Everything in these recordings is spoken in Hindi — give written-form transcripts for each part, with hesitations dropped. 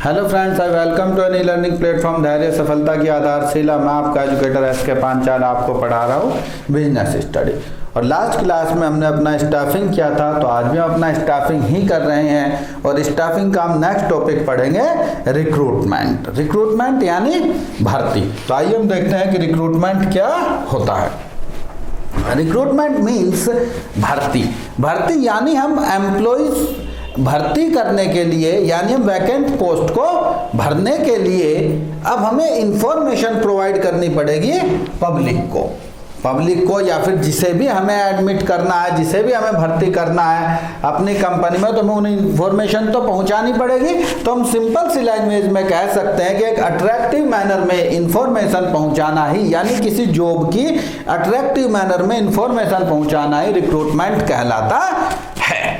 Hello friends, I welcome to any learning platform धैर्य सफलता की आधारशिला। मैं आपका एजुकेटर एसके पांचाल आपको पढ़ा रहा हूँ बिजनेस स्टडी। और लास्ट क्लास में हमने अपना स्टाफिंग किया था, तो आज भी हम अपना स्टाफिंग ही कर रहे हैं। और स्टाफिंग का हम नेक्स्ट टॉपिक पढ़ेंगे रिक्रूटमेंट। रिक्रूटमेंट यानी भर्ती। तो आइए हम देखते हैं कि रिक्रूटमेंट क्या होता है। रिक्रूटमेंट मीन्स भर्ती। भर्ती यानी हम एम्प्लॉइज भर्ती करने के लिए, यानी हम वैकेंट पोस्ट को भरने के लिए अब हमें इंफॉर्मेशन प्रोवाइड करनी पड़ेगी पब्लिक को या फिर जिसे भी हमें एडमिट करना है, जिसे भी हमें भर्ती करना है अपनी कंपनी में, तो हमें उन्हें इंफॉर्मेशन तो पहुंचानी पड़ेगी। तो हम सिंपल सी लैंग्वेज में कह सकते हैं कि एक अट्रैक्टिव मैनर में इंफॉर्मेशन पहुंचाना ही, यानी किसी जॉब की अट्रैक्टिव मैनर में इंफॉर्मेशन पहुंचाना ही रिक्रूटमेंट कहलाता है।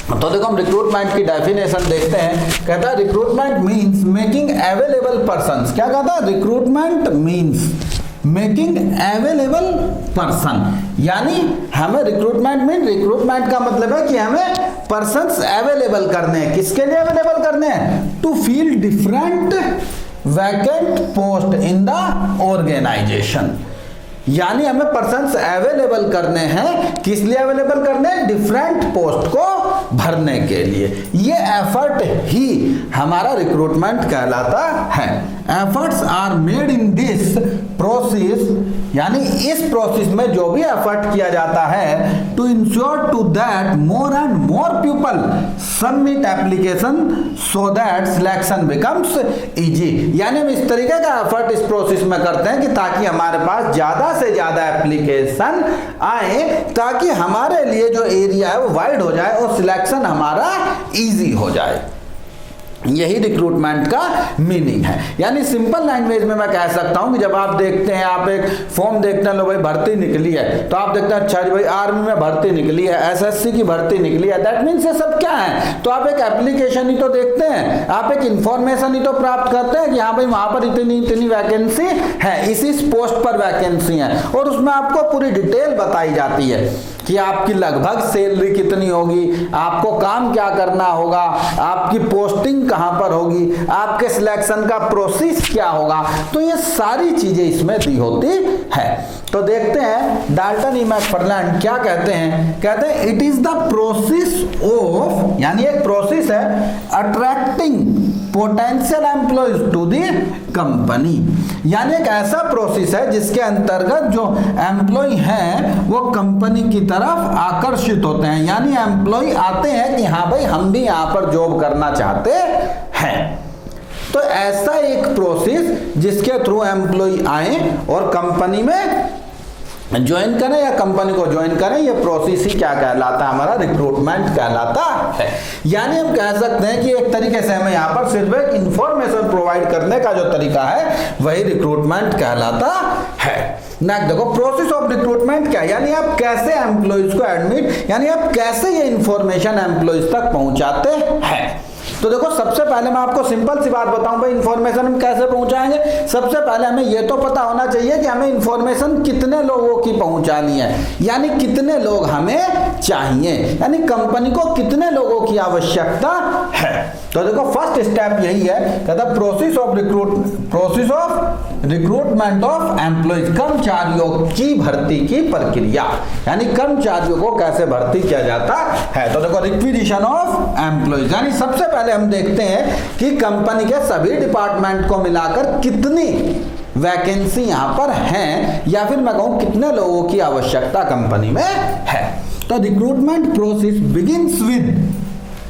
तो देखो हम रिक्रूटमेंट की डेफिनेशन देखते हैं। कहता है recruitment means making available persons. क्या कहता है? Recruitment means making available person, यानी हमें रिक्रूटमेंट का मतलब है कि हमें पर्सन्स अवेलेबल करने हैं। किसके लिए अवेलेबल करने हैं? To fill different vacant post in the organisation. यानी हमें पर्सन्स अवेलेबल करने हैं। किस लिए अवेलेबल करने हैं? डिफरेंट पोस्ट को भरने के लिए। ये एफर्ट ही हमारा रिक्रूटमेंट कहलाता है। Efforts are made in this process, यानी इस प्रोसेस में जो भी एफर्ट किया जाता है to ensure to that more and more people submit application so that selection becomes easy. यानी हम इस तरीके का एफर्ट इस प्रोसेस में करते हैं कि ताकि हमारे पास ज्यादा से ज्यादा एप्लीकेशन आए, ताकि हमारे लिए जो एरिया है वो वाइड हो जाए और सिलेक्शन हमारा इजी हो जाए। यही रिक्रूटमेंट का मीनिंग है। यानी सिंपल लैंग्वेज में मैं कह सकता हूं कि जब आप देखते हैं, आप एक फॉर्म देखते हैं, लो भाई भर्ती निकली है, तो आप देखते हैं अच्छा जी भाई आर्मी में भर्ती निकली है, एसएससी की भर्ती निकली है, दैट मीन्स ये सब क्या है? तो आप एक एप्लीकेशन ही तो देखते हैं, आप एक इंफॉर्मेशन ही तो प्राप्त करते हैं कि हाँ भाई वहां पर इतनी वैकेंसी है, इस पोस्ट पर वैकेंसी है, और उसमें आपको पूरी डिटेल बताई जाती है कि आपकी लगभग सैलरी कितनी होगी, आपको काम क्या करना होगा, आपकी पोस्टिंग कहां पर होगी, आपके सिलेक्शन का प्रोसेस क्या होगा। तो ये सारी चीजें इसमें दी होती है। तो देखते हैं डाल्टन ई मैकफर्लैंड क्या कहते हैं। कहते हैं it is the process of, यानी एक प्रोसेस है attracting potential employees to the company. यानी एक ऐसा प्रोसेस है जिसके अंतर्गत जो एम्प्लॉय हैं वो कंपनी की तरफ आकर्षित होते हैं। यानी एम्प्लॉय आते हैं कि हाँ भाई हम भी यहाँ पर जॉब करना चाहते हैं। तो ऐसा एक प्रोसेस जिसके थ्रू एम्प्लॉय आए और कंपनी में ज्वाइन करें या कंपनी को ज्वाइन करें, ये प्रोसेस ही क्या कहलाता है? हमारा रिक्रूटमेंट कहलाता है। यानी हम कह सकते हैं कि एक तरीके से हमें यहाँ पर सिर्फ एक इंफॉर्मेशन प्रोवाइड करने का जो तरीका है वही रिक्रूटमेंट कहलाता है। नेक्स्ट देखो प्रोसेस ऑफ रिक्रूटमेंट क्या है? यानी आप कैसे एम्प्लॉइज को एडमिट, यानी आप कैसे ये इंफॉर्मेशन एम्प्लॉइज तक पहुंचाते हैं। तो देखो सबसे पहले मैं आपको सिंपल सी बात बताऊं भाई, इंफॉर्मेशन हम कैसे पहुंचाएंगे। सबसे पहले हमें यह तो पता होना चाहिए कि हमें इंफॉर्मेशन कितने लोगों की पहुंचानी है, यानी कितने लोग हमें चाहिए, यानी कंपनी को कितने लोगों की आवश्यकता है। तो देखो फर्स्ट स्टेप यही है, कहता process of recruitment of employees, कर्मचारियों की भर्ती की प्रक्रिया, यानी कर्मचारियों को कैसे भर्ती किया जाता है। तो देखो रिक्विजिशन ऑफ एम्प्लॉइज, यानी सबसे पहले हम देखते हैं कि कंपनी के सभी डिपार्टमेंट को मिलाकर कितनी वैकेंसी यहां पर हैं, या फिर मैं कहूं कितने लोगों की आवश्यकता कंपनी में है। तो recruitment process begins with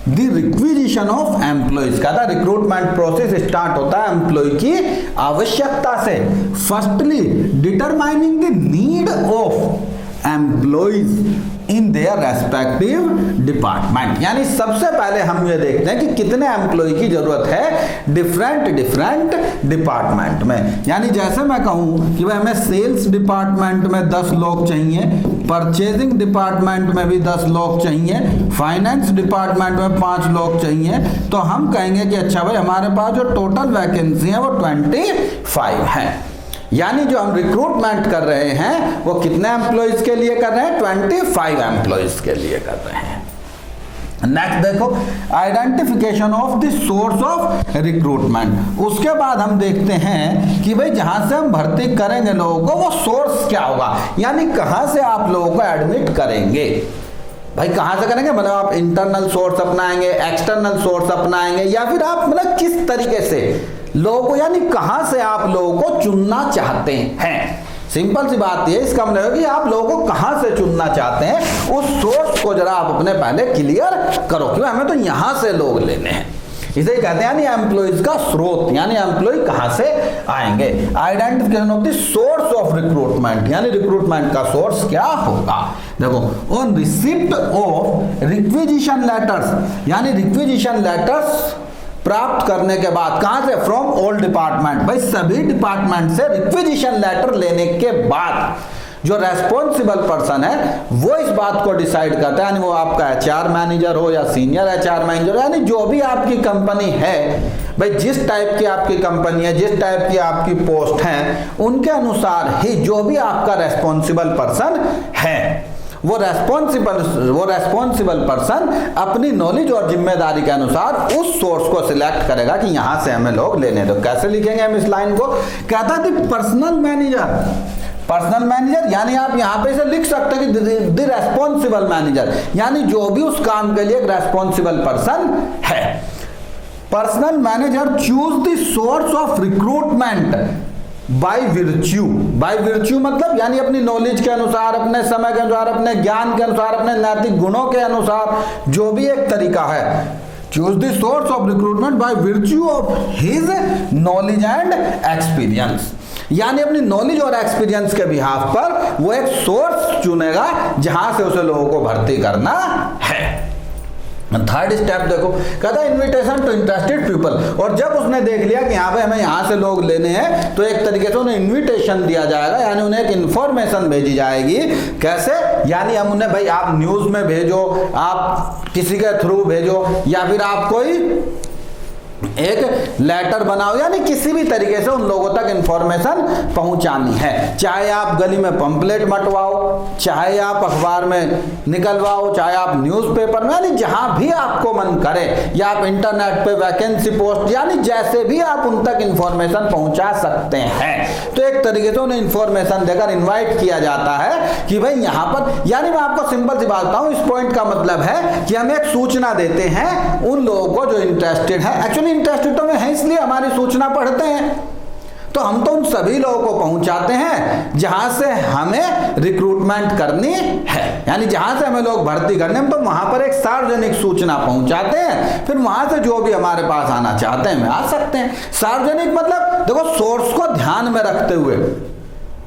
the requisition of employees. कहता है रिक्रूटमेंट प्रोसेस स्टार्ट होता है एम्प्लॉय की आवश्यकता से। Firstly determining the need of employees in their respective department, यानी सबसे पहले हम ये देखते हैं कि कितने एम्प्लॉय की जरूरत है डिफरेंट डिपार्टमेंट में। यानी जैसे मैं कहूं कि भाई हमें सेल्स डिपार्टमेंट में 10 लोग चाहिए, परचेजिंग डिपार्टमेंट में भी 10 लोग चाहिए, फाइनेंस डिपार्टमेंट में 5 लोग चाहिए, तो हम कहेंगे कि अच्छा भाई हमारे पास जो टोटल वैकेंसी है वो 25 है। यानी जो हम रिक्रूटमेंट कर रहे हैं वो कितने एम्प्लॉइज के लिए कर रहे हैं? 25 एम्प्लॉइज के लिए कर रहे हैं। नेक्स्ट देखो, identification of the source of recruitment. उसके बाद हम देखते हैं कि भाई जहां से हम भर्ती करेंगे लोगों को वो सोर्स क्या होगा, यानी कहां से आप लोगों को एडमिट करेंगे। भाई कहां से करेंगे, मतलब आप इंटरनल सोर्स अपनाएंगे, एक्सटर्नल सोर्स अपनाएंगे, या फिर आप मतलब किस तरीके से लोगों को, यानी कहां से आप लोगों को चुनना चाहते हैं। सिंपल सी बात है, इसका मतलब कि आप लोगों को कहां से चुनना चाहते हैं, उस सोर्स को जरा आप अपने पहले क्लियर करो, क्योंकि हमें तो यहां से लोग लेने हैं। इसे कहते हैं यानी एम्प्लॉइज का स्रोत, यानी एम्प्लॉय कहां से आएंगे। Identification of the source of recruitment, यानी रिक्रूटमेंट का सोर्स क्या होगा। देखो, on receipt of requisition letters, यानी रिक्विजिशन लेटर्स प्राप्त करने के बाद, कहां से, फ्रॉम ऑल डिपार्टमेंट, भाई सभी डिपार्टमेंट से रिक्विजिशन लेटर लेने के बाद जो रेस्पॉन्सिबल पर्सन है वो इस बात को डिसाइड करता है, यानी वो आपका एचआर मैनेजर हो या सीनियर एचआर मैनेजर, यानी जो भी आपकी कंपनी है, भाई जिस टाइप की आपकी कंपनी है, जिस टाइप की आपकी पोस्ट है, उनके अनुसार ही जो भी आपका रेस्पॉन्सिबल पर्सन है वो रेस्पॉन्सिबल पर्सन अपनी नॉलेज और जिम्मेदारी के अनुसार उस सोर्स को सिलेक्ट करेगा कि यहां से हमें लोग लेने दो। कैसे लिखेंगे हम इस लाइन को, कहता है पर्सनल मैनेजर, यानी आप यहां पे इसे लिख सकते हैं कि द रेस्पॉन्सिबल मैनेजर, यानी जो भी उस काम के लिए एक रेस्पॉन्सिबल पर्सन है। Personnel manager choose the source of recruitment by virtue मतलब यानी अपनी नॉलेज के अनुसार, अपने समय के अनुसार, अपने ज्ञान के अनुसार, अपने नैतिक गुणों के अनुसार, जो भी एक तरीका है। Choose the source of recruitment by virtue of his knowledge and experience, यानी अपनी नॉलेज और एक्सपीरियंस के बिहाफ पर वो एक सोर्स चुनेगा जहां से उसे लोगों को भर्ती करना है। थर्ड स्टेप देखो, कहता है इन्विटेशन टू इंटरेस्टेड पीपल, और जब उसने देख लिया कि यहाँ पे हमें यहाँ से लोग लेने हैं, तो एक तरीके से उन्हें इन्विटेशन दिया जाएगा, यानी उन्हें एक इंफॉर्मेशन भेजी जाएगी। कैसे, यानी हम उन्हें, भाई आप न्यूज में भेजो, आप किसी के थ्रू भेजो, या फिर आप कोई एक लेटर बनाओ, यानी किसी भी तरीके से उन लोगों तक इंफॉर्मेशन पहुंचानी है। चाहे आप गली में पंपलेट मटवाओ, चाहे आप अखबार में निकलवाओ, चाहे आप न्यूज़पेपर में, यानी जहां भी आपको मन करे, या आप इंटरनेट पे वैकेंसी पोस्ट, यानी जैसे भी आप उन तक इंफॉर्मेशन पहुंचा सकते हैं। तो एक तरीके से उन्हें इंफॉर्मेशन देकर इन्वाइट किया जाता है कि भाई यहाँ पर, यानी मैं आपको सिंपल सी बात बताऊं, इस पॉइंट का मतलब है कि हम एक सूचना देते हैं उन लोगों को जो इंटरेस्टेड है। एक्चुअली इंटरेस्टेड तो है, इसलिए हमारी सूचना पढ़ते हैं, तो हम तो उन सभी लोगों को पहुंचाते हैं जहां से हमें रिक्रूटमेंट करनी है, यानी जहां से हमें लोग भर्ती करने, हम तो वहां पर एक सार्वजनिक सूचना पहुंचाते हैं, फिर वहां से जो भी हमारे पास आना चाहते हैं वे आ सकते हैं। सार्वजनिक मतलब देखो, सोर्स को ध्यान में रखते हुए,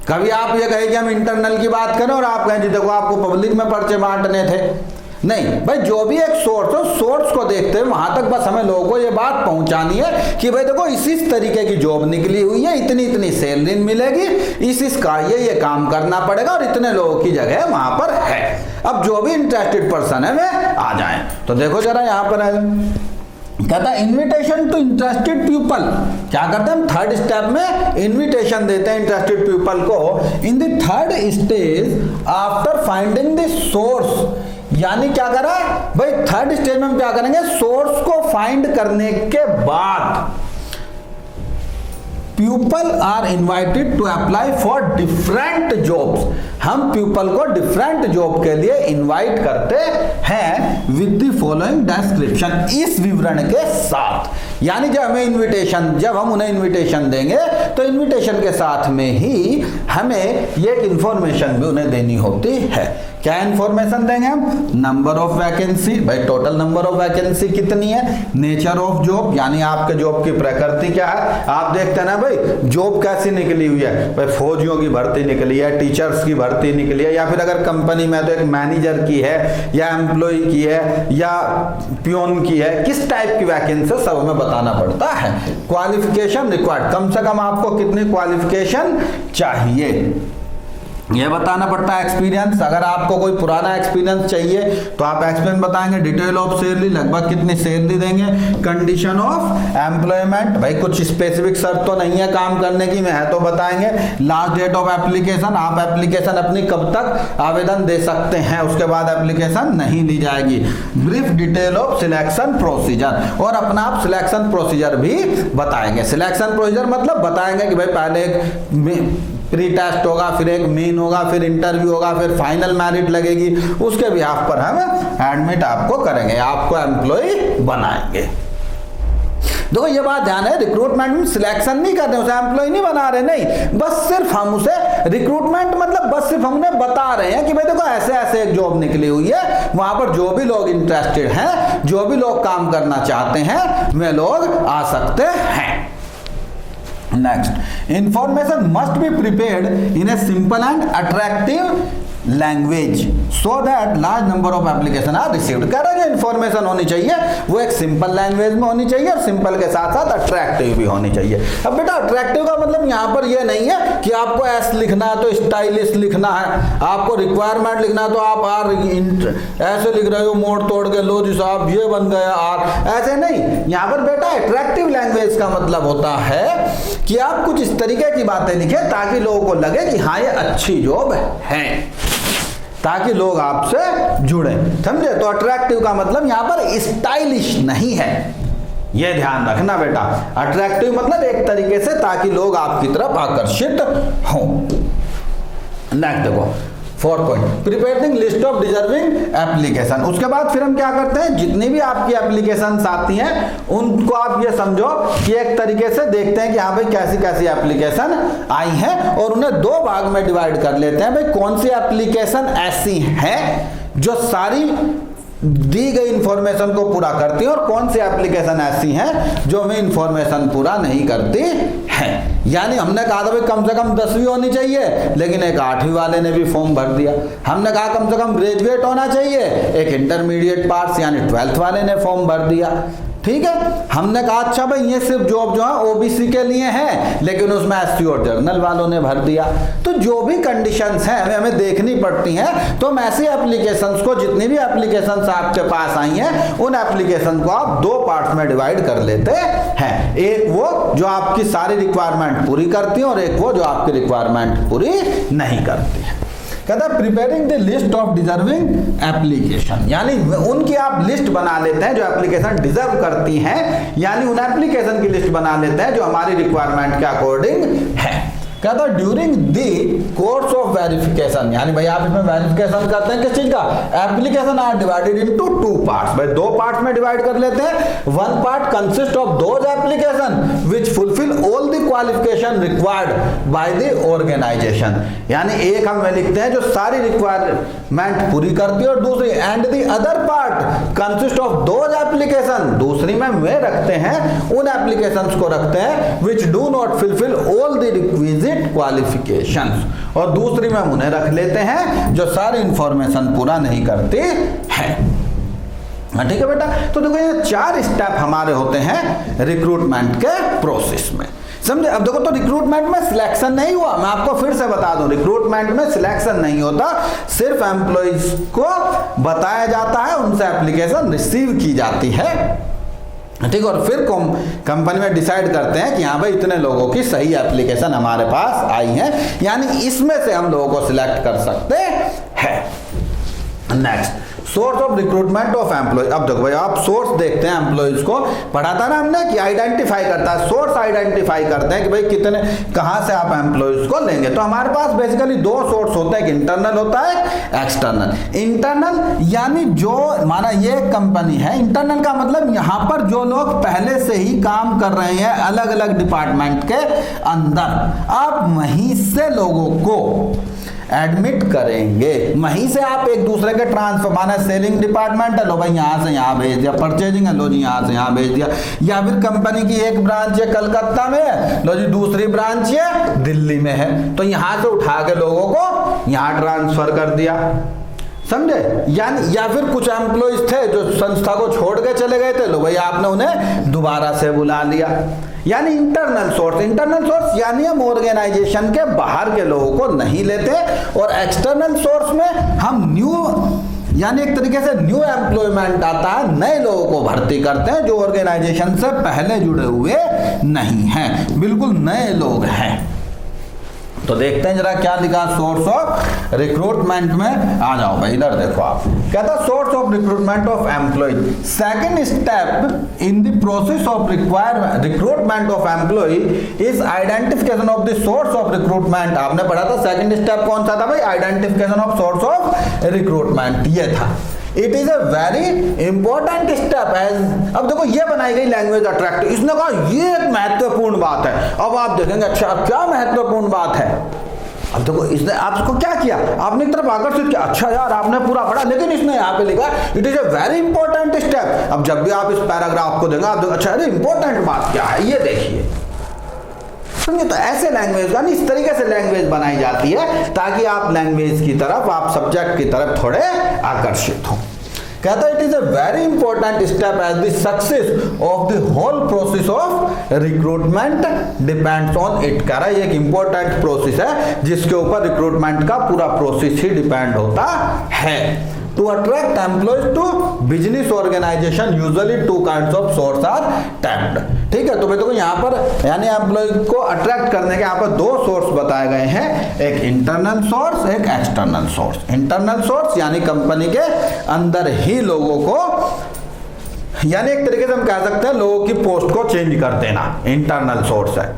कभी आप ये कहें कि हम इंटरनल की बात करें और आप कहें जी देखो आपको पब्लिक में पर्चे बांटने थे, नहीं भाई, जो भी एक सोर्स हो, सोर्स को देखते हुए वहां तक बस हमें लोगों को ये बात पहुंचानी है कि भाई देखो इस तरीके की जॉब निकली हुई है, इतनी सैलरी मिलेगी, इसका ये काम करना पड़ेगा और इतने लोगों की जगह वहां पर है। अब जो भी इंटरेस्टेड पर्सन है वे आ जाए। तो देखो जरा यहाँ पर है, कहता है इन्विटेशन टू इंटरेस्टेड पीपल, क्या करते हैं हम थर्ड स्टेप में इन्विटेशन देते हैं इंटरेस्टेड पीपल को। In the third stage after finding the source, यानी क्या करा भाई, थर्ड स्टेज में हम क्या करेंगे, सोर्स को फाइंड करने के बाद people are invited to apply for different jobs, हम पीपल को डिफरेंट जॉब के लिए इनवाइट करते हैं विद द फॉलोइंग डिस्क्रिप्शन, इस विवरण के साथ। यानी जब हम उन्हें इनविटेशन देंगे तो इनविटेशन के साथ में ही हमें ये इंफॉर्मेशन भी उन्हें देनी होती है। क्या इंफॉर्मेशन देंगे हम, नंबर ऑफ वैकेंसी, भाई टोटल नंबर ऑफ वैकेंसी कितनी है, नेचर ऑफ जॉब, यानी आपके जॉब की प्रकृति क्या है। आप देखते हैं ना भाई जॉब कैसी निकली हुई है, भाई फौजियों की भर्ती निकली है, टीचर्स की भर्ती निकली है, या फिर अगर कंपनी में तो एक मैनेजर की है, या एम्प्लॉय की है, या पियोन की है, किस टाइप की वैकेंसी सब हमें बताना पड़ता है। क्वालिफिकेशन रिक्वायर्ड, कम से कम आपको कितनी क्वालिफिकेशन चाहिए, ये बताना पड़ता है एक्सपीरियंस। अगर आपको कोई पुराना एक्सपीरियंस चाहिए तो आप एक्सपीरियंस बताएंगे, डिटेल ऑफ सैलरी, लगभग कितनी सैलरी देंगे, कंडीशन ऑफ एम्प्लॉयमेंट, भाई कुछ स्पेसिफिक शर्त तो नहीं है काम करने की, मैं है तो बताएंगे, लास्ट डेट ऑफ एप्लीकेशन, आप एप्लीकेशन अपनी कब तक आवेदन दे सकते हैं, उसके बाद एप्लीकेशन नहीं दी जाएगी, brief detail of selection procedure, और अपना आप सिलेक्शन प्रोसीजर भी बताएंगे। सिलेक्शन प्रोसीजर मतलब बताएंगे कि भाई पहले एक प्री टेस्ट होगा, फिर एक मेन होगा, फिर इंटरव्यू होगा, फिर फाइनल मेरिट लगेगी, उसके बिहाफ पर हम एडमिट आपको करेंगे, आपको एम्प्लॉय बनाएंगे। देखो ये बात ध्यान है, रिक्रूटमेंट में सिलेक्शन नहीं कर रहे, उसे एम्प्लॉय नहीं बना रहे, नहीं, बस सिर्फ हम उसे रिक्रूटमेंट मतलब बस सिर्फ हमने बता रहे हैं कि भाई देखो ऐसे ऐसे एक जॉब निकली हुई है, वहां पर जो भी लोग इंटरेस्टेड हैं, जो भी लोग काम करना चाहते हैं, वे लोग आ सकते हैं। Next, information must be prepared in a simple and attractive language so that large number of application are received। कह रहे हैं इंफॉर्मेशन होनी चाहिए वो एक सिंपल लैंग्वेज में होनी चाहिए और सिंपल के साथ साथ अट्रैक्टिव भी होनी चाहिए। अब बेटा अट्रैक्टिव का मतलब यहाँ पर ये नहीं है कि आपको एस लिखना है तो स्टाइलिश लिखना है, आपको रिक्वायरमेंट लिखना है तो आप आर ऐसे लिख रहे हो मोड़ तोड़ के, लो जी साहब ये बन गया आर, ऐसे नहीं। यहाँ पर बेटा अट्रैक्टिव लैंग्वेज का मतलब होता है कि आप कुछ इस तरीके की बातें लिखें ताकि लोगों को लगे कि हाँ ये अच्छी जॉब है, ताकि लोग आपसे जुड़े, समझे। तो अट्रैक्टिव का मतलब यहां पर स्टाइलिश नहीं है, यह ध्यान रखना बेटा। अट्रैक्टिव मतलब एक तरीके से ताकि लोग आपकी तरफ आकर्षित हों। नेक्स्ट देखो 4 point, preparing list of deserving application. उसके बाद फिर हम क्या करते हैं, जितनी भी आपकी एप्लीकेशंस आती हैं उनको आप ये समझो कि एक तरीके से देखते हैं कि हाँ भाई कैसी कैसी एप्लीकेशन आई हैं और उन्हें 2 भाग में डिवाइड कर लेते हैं। भाई कौन सी एप्लीकेशन ऐसी है जो सारी दी गई इंफॉर्मेशन को पूरा करती है और कौन सी एप्लीकेशन ऐसी हैं जो हमें इंफॉर्मेशन पूरा नहीं करती है। यानी हमने कहा था भाई कम से कम 10वीं होनी चाहिए, लेकिन एक 8वीं वाले ने भी फॉर्म भर दिया। हमने कहा कम से कम ग्रेजुएट होना चाहिए, एक इंटरमीडिएट पास यानी 12th वाले ने फॉर्म भर दिया। ठीक है, हमने कहा अच्छा भाई ये सिर्फ जॉब जो है ओबीसी के लिए है, लेकिन उसमें एससी और जनरल वालों ने भर दिया। तो जो भी कंडीशंस हैं हमें देखनी पड़ती हैं, तो हम ऐसी एप्लीकेशंस को, जितनी भी एप्लीकेशंस आपके पास आई हैं उन एप्लीकेशन को आप 2 पार्ट्स में डिवाइड कर लेते हैं। एक वो जो आपकी सारी रिक्वायरमेंट पूरी करती है और एक वो जो आपकी रिक्वायरमेंट पूरी नहीं करती है। कहता है preparing the list of deserving application, यानी उनकी आप लिस्ट बना लेते हैं जो एप्लीकेशन डिजर्व करती हैं, यानी उन एप्लीकेशन की लिस्ट बना लेते हैं जो हमारी रिक्वायरमेंट के अकॉर्डिंग है। कहता है during the course of verification, यानी भाई आप इसमें वेरिफिकेशन करते हैं किस चीज का, application are divided into 2 parts. भाई 2 पार्ट्स में डिवाइड कर लेते हैं। 1 part consist of those application which fulfil all the qualification required by the organisation, यानी एक हम लिखते हैं जो सारी रिक्वायरमेंट पूरी करती है, और दूसरी and the other part consist of those application, दूसरी में वे रखते हैं उन एप्लीकेशंस को रखते हैं which do not fulfil all the requisite qualifications, और दूसरी में हम उन्हें रख लेते हैं जो सारी इंफॉर्मेशन पूरा नहीं करती है। ठीक है बेटा, तो देखो ये 4 स्टेप हमारे होते हैं रिक्रूटमेंट के प्रोसेस में, समझे। अब देखो तो रिक्रूटमेंट में सिलेक्शन नहीं हुआ, मैं आपको फिर से बता दूं, रिक्रूटमेंट में सिलेक्शन नहीं होता, सिर्फ एम्प्लॉइज को बताया जाता है, उनसे एप्लीकेशन रिसीव की जाती है। ठीक, और फिर कंपनी में डिसाइड करते हैं कि हाँ भाई इतने लोगों की सही एप्लीकेशन हमारे पास आई है, यानी इसमें से हम लोगों को सिलेक्ट कर सकते हैं। Next, source of recruitment of employee. अब देखो भाई आप सोर्स देखते हैं, एम्प्लॉयज को पढ़ा था ना हमने कि आइडेंटिफाई करता है, सोर्स आइडेंटिफाई करते हैं कि भाई कितने कहां से आप एम्प्लॉयज को लेंगे। तो हमारे पास बेसिकली 2 सोर्स होते हैं, एक इंटरनल होता है एक्सटर्नल। इंटरनल यानी जो माना ये कंपनी है, इंटरनल का मतलब यहां पर जो लोग पहले से ही काम कर रहे हैं अलग अलग डिपार्टमेंट के अंदर, आप वहीं से लोगों को एडमिट करेंगे, वहीं से आप एक दूसरे के ट्रांसफर, माना सेलिंग डिपार्टमेंट है, लो भाई यहाँ से यहाँ भेज दिया, परचेजिंग है, लो जी यहाँ से यहाँ भेज दिया, या फिर कंपनी की एक ब्रांच है कलकत्ता में है, लो जी दूसरी ब्रांच है दिल्ली में है, तो यहाँ से उठा के लोगों को यहाँ ट्रांसफर कर दिया, समझे। यानी या फिर कुछ एम्प्लॉइज थे जो संस्था को छोड़ के चले गए थे, लो भाई आपने उन्हें दोबारा से बुला लिया। यानी इंटरनल सोर्स यानी हम ऑर्गेनाइजेशन के बाहर के लोगों को नहीं लेते, और एक्सटर्नल सोर्स में हम न्यू यानी एक तरीके से न्यू एम्प्लॉयमेंट आता है, नए लोगों को भर्ती करते हैं जो ऑर्गेनाइजेशन से पहले जुड़े हुए नहीं हैं, बिल्कुल नए लोग हैं। तो देखते हैं जरा क्या लिखा सोर्स ऑफ रिक्रूटमेंट में। आ जाओ भाई इधर देखो, आप कहता है source of recruitment of employee. Second step in the process of recruitment of employee is identification of the source of recruitment. आपने पढ़ा था सेकंड स्टेप कौन सा था भाई, identification of source of recruitment, ये था। It is a very important step as, अब देखो ये बनाई गई लैंग्वेज अट्रैक्टिव, इसने कहा ये एक महत्वपूर्ण बात है। अब आप देखेंगे अच्छा क्या महत्वपूर्ण बात है। अब देखो इसने आपको क्या किया, आपने एक तरफ आकर्षित किया, अच्छा यार आपने पूरा पढ़ा, लेकिन इसने यहाँ पे लिखा it is a very important step. अब जब भी आप इस पैराग्राफ को देंगे आप देखो अच्छा अरे इंपॉर्टेंट बात क्या है, ये देखिए। समझे, तो ऐसे लैंग्वेज यानी इस तरीके से लैंग्वेज बनाई जाती है ताकि आप लैंग्वेज की तरफ, आप सब्जेक्ट की तरफ थोड़े आकर्षित हो। कहता है it is a very important step as the success of the whole process of recruitment depends on it. कह रहा है ये एक इंपॉर्टेंट प्रोसेस है जिसके ऊपर रिक्रूटमेंट का पूरा प्रोसेस ही डिपेंड होता है। To attract employees to business organisation usually two kinds of source are tapped. ठीक है, तो भाई देखो यहाँ पर यानी एम्प्लॉय को अट्रैक्ट करने के यहाँ पर दो सोर्स बताए गए हैं, एक इंटरनल सोर्स, एक एक्सटर्नल सोर्स। इंटरनल सोर्स यानी कंपनी के अंदर ही लोगों को, यानी एक तरीके से हम कह सकते हैं लोगों की पोस्ट को चेंज कर देना, इंटरनल सोर्स है,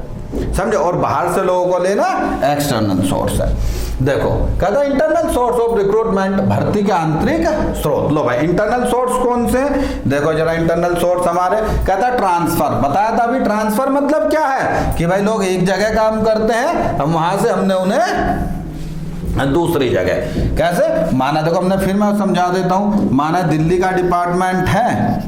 समझे। और बाहर से लोगों को लेना एक्सटर्नल सोर्स है। देखो कहता है इंटरनल सोर्स ऑफ रिक्रूटमेंट, भर्ती के आंतरिक स्रोत। लो भाई इंटरनल सोर्स कौन से, देखो जरा इंटरनल सोर्स हमारे, कहता है ट्रांसफर। बताया था अभी ट्रांसफर मतलब क्या है कि भाई लोग एक जगह काम करते हैं, हम वहां से हमने उन्हें दूसरी जगह, कैसे माना, देखो हमने फिर मैं समझा देता हूं, माना दिल्ली का डिपार्टमेंट है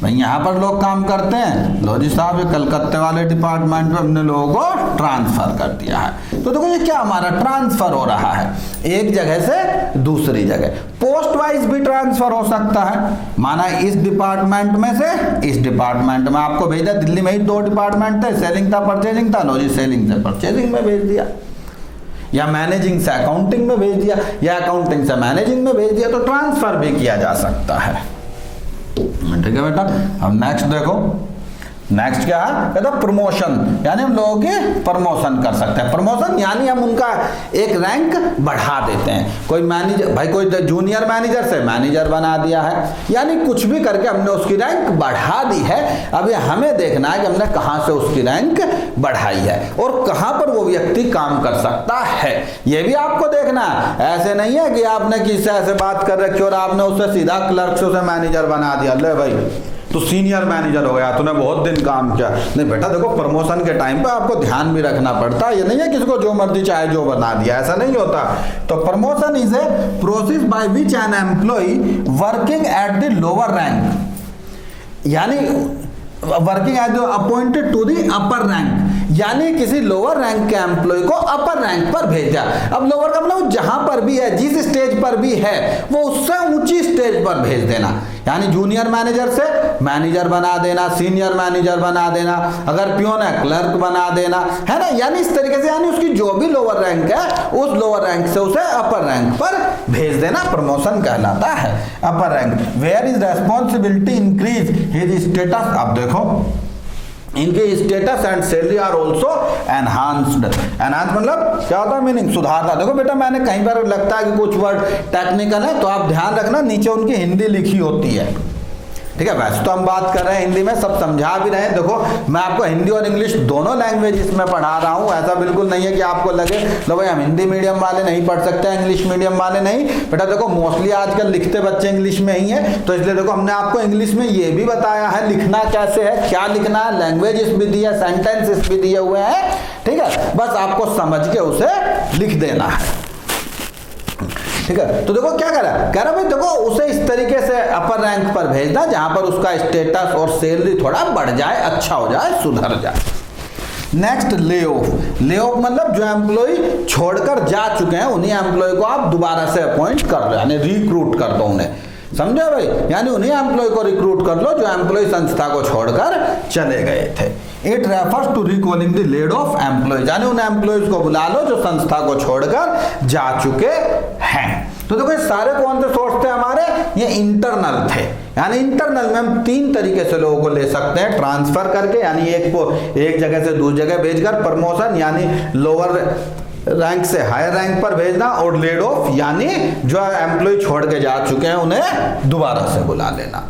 भाई, यहाँ पर लोग काम करते हैं, लो जी साहब ये कलकत्ते वाले डिपार्टमेंट में हमने लोगों को ट्रांसफर कर दिया है। तो देखो ये क्या हमारा ट्रांसफर हो रहा है एक जगह से दूसरी जगह। पोस्ट वाइज भी ट्रांसफर हो सकता है, माना इस डिपार्टमेंट में से इस डिपार्टमेंट में आपको भेजा, दिल्ली में ही दो डिपार्टमेंट थे, सेलिंग था परचेजिंग था, लो जी सेलिंग से परचेजिंग में भेज दिया, या मैनेजिंग से अकाउंटिंग में भेज दिया, या अकाउंटिंग से मैनेजिंग में भेज दिया, तो ट्रांसफर भी किया जा सकता है। ठीक है बेटा, अब नेक्स्ट देखो, नेक्स्ट क्या है, कहता प्रमोशन, यानी हम लोगों के प्रमोशन कर सकते हैं। प्रमोशन यानी हम उनका एक रैंक बढ़ा देते हैं। कोई मैनेजर, भाई कोई जूनियर मैनेजर से मैनेजर बना दिया है, यानी कुछ भी करके हमने उसकी रैंक बढ़ा दी है। अब ये हमें देखना है कि हमने कहां से उसकी रैंक बढ़ाई है और कहां पर वो व्यक्ति काम कर सकता है, ये भी आपको देखना है। ऐसे नहीं है कि आपने किससे ऐसे बात कर रखी और आपने उससे सीधा क्लर्क से मैनेजर बना दिया, ले भाई तो सीनियर मैनेजर हो गया, तूने बहुत दिन काम किया। नहीं बेटा देखो प्रमोशन के टाइम पे आपको ध्यान भी रखना पड़ता है, ये नहीं है किसी को जो मर्जी चाहे जो बना दिया, ऐसा नहीं होता। तो promotion is a process by which an employee working at the lower rank, यानी working as appointed to the upper rank, यानी किसी लोअर रैंक के एम्प्लॉय को अपर रैंक पर भेजा। अब लोअर का मतलब जहां पर भी है, जिस स्टेज पर भी है, वो उससे ऊंची स्टेज पर भेज देना, यानी जूनियर मैनेजर से मैनेजर बना देना, सीनियर मैनेजर बना देना, अगर पियोन है क्लर्क बना देना, है ना। यानी इस तरीके से, यानी उसकी जो भी लोअर रैंक है उस लोअर रैंक से उसे अपर रैंक पर भेज देना, प्रमोशन कहलाता है। Upper rank where is responsibility increase his status. अब देखो इनके status and salary are also enhanced. Enhance मतलब क्या होता है, मीनिंग सुधारना। देखो बेटा मैंने कहीं पर लगता है कि कुछ वर्ड टेक्निकल है तो आप ध्यान रखना, नीचे उनकी हिंदी लिखी होती है, ठीक है। वैसे तो हम बात कर रहे हैं हिंदी में, सब समझा भी रहे हैं। देखो मैं आपको हिंदी और इंग्लिश दोनों लैंग्वेज इसमें पढ़ा रहा हूँ, ऐसा बिल्कुल नहीं है कि आपको लगे लो भाई हम हिंदी मीडियम वाले नहीं पढ़ सकते हैं, इंग्लिश मीडियम वाले नहीं। बेटा देखो मोस्टली आजकल लिखते बच्चे इंग्लिश में ही है, तो इसलिए देखो हमने आपको इंग्लिश में ये भी बताया है लिखना कैसे है, क्या लिखना है, लैंग्वेज भी दी है, सेंटेंसेस भी दिए हुए हैं, ठीक है। बस आपको समझ के उसे लिख देना है, ठीक है। तो देखो क्या कह रहा भाई, देखो उसे इस तरीके से अपर रैंक पर भेजना जहां पर उसका स्टेटस और सैलरी थोड़ा बढ़ जाए, अच्छा हो जाए, सुधर जाए। Next lay off. Lay off मतलब जो एम्प्लॉय छोड़कर जा चुके हैं उन्हीं एम्प्लॉय को आप दोबारा से अपॉइंट कर लो, यानी रिक्रूट कर दो उन्हें, समझे भाई, यानी उन्हीं एम्प्लॉय को रिक्रूट कर लो जो एम्प्लॉय संस्था को छोड़कर चले गए थे। It refers to recalling the laid off employees, यानी उन एम्प्लॉयज को बुला लो जो संस्था को छोड़कर जा चुके हैं। तो देखो ये सारे कौन से सोर्स थे हमारे, ये इंटरनल थे, यानी इंटरनल में हम 3 तरीके से लोगों को ले सकते हैं, ट्रांसफर करके यानी एक को एक जगह से दूसरी जगह भेजकर, प्रमोशन यानी लोअर रैंक से हायर रैंक पर भेजना, और लेड ऑफ यानी जो एम्प्लॉय छोड़ के जा चुके हैं उन्हें दोबारा से बुला लेना।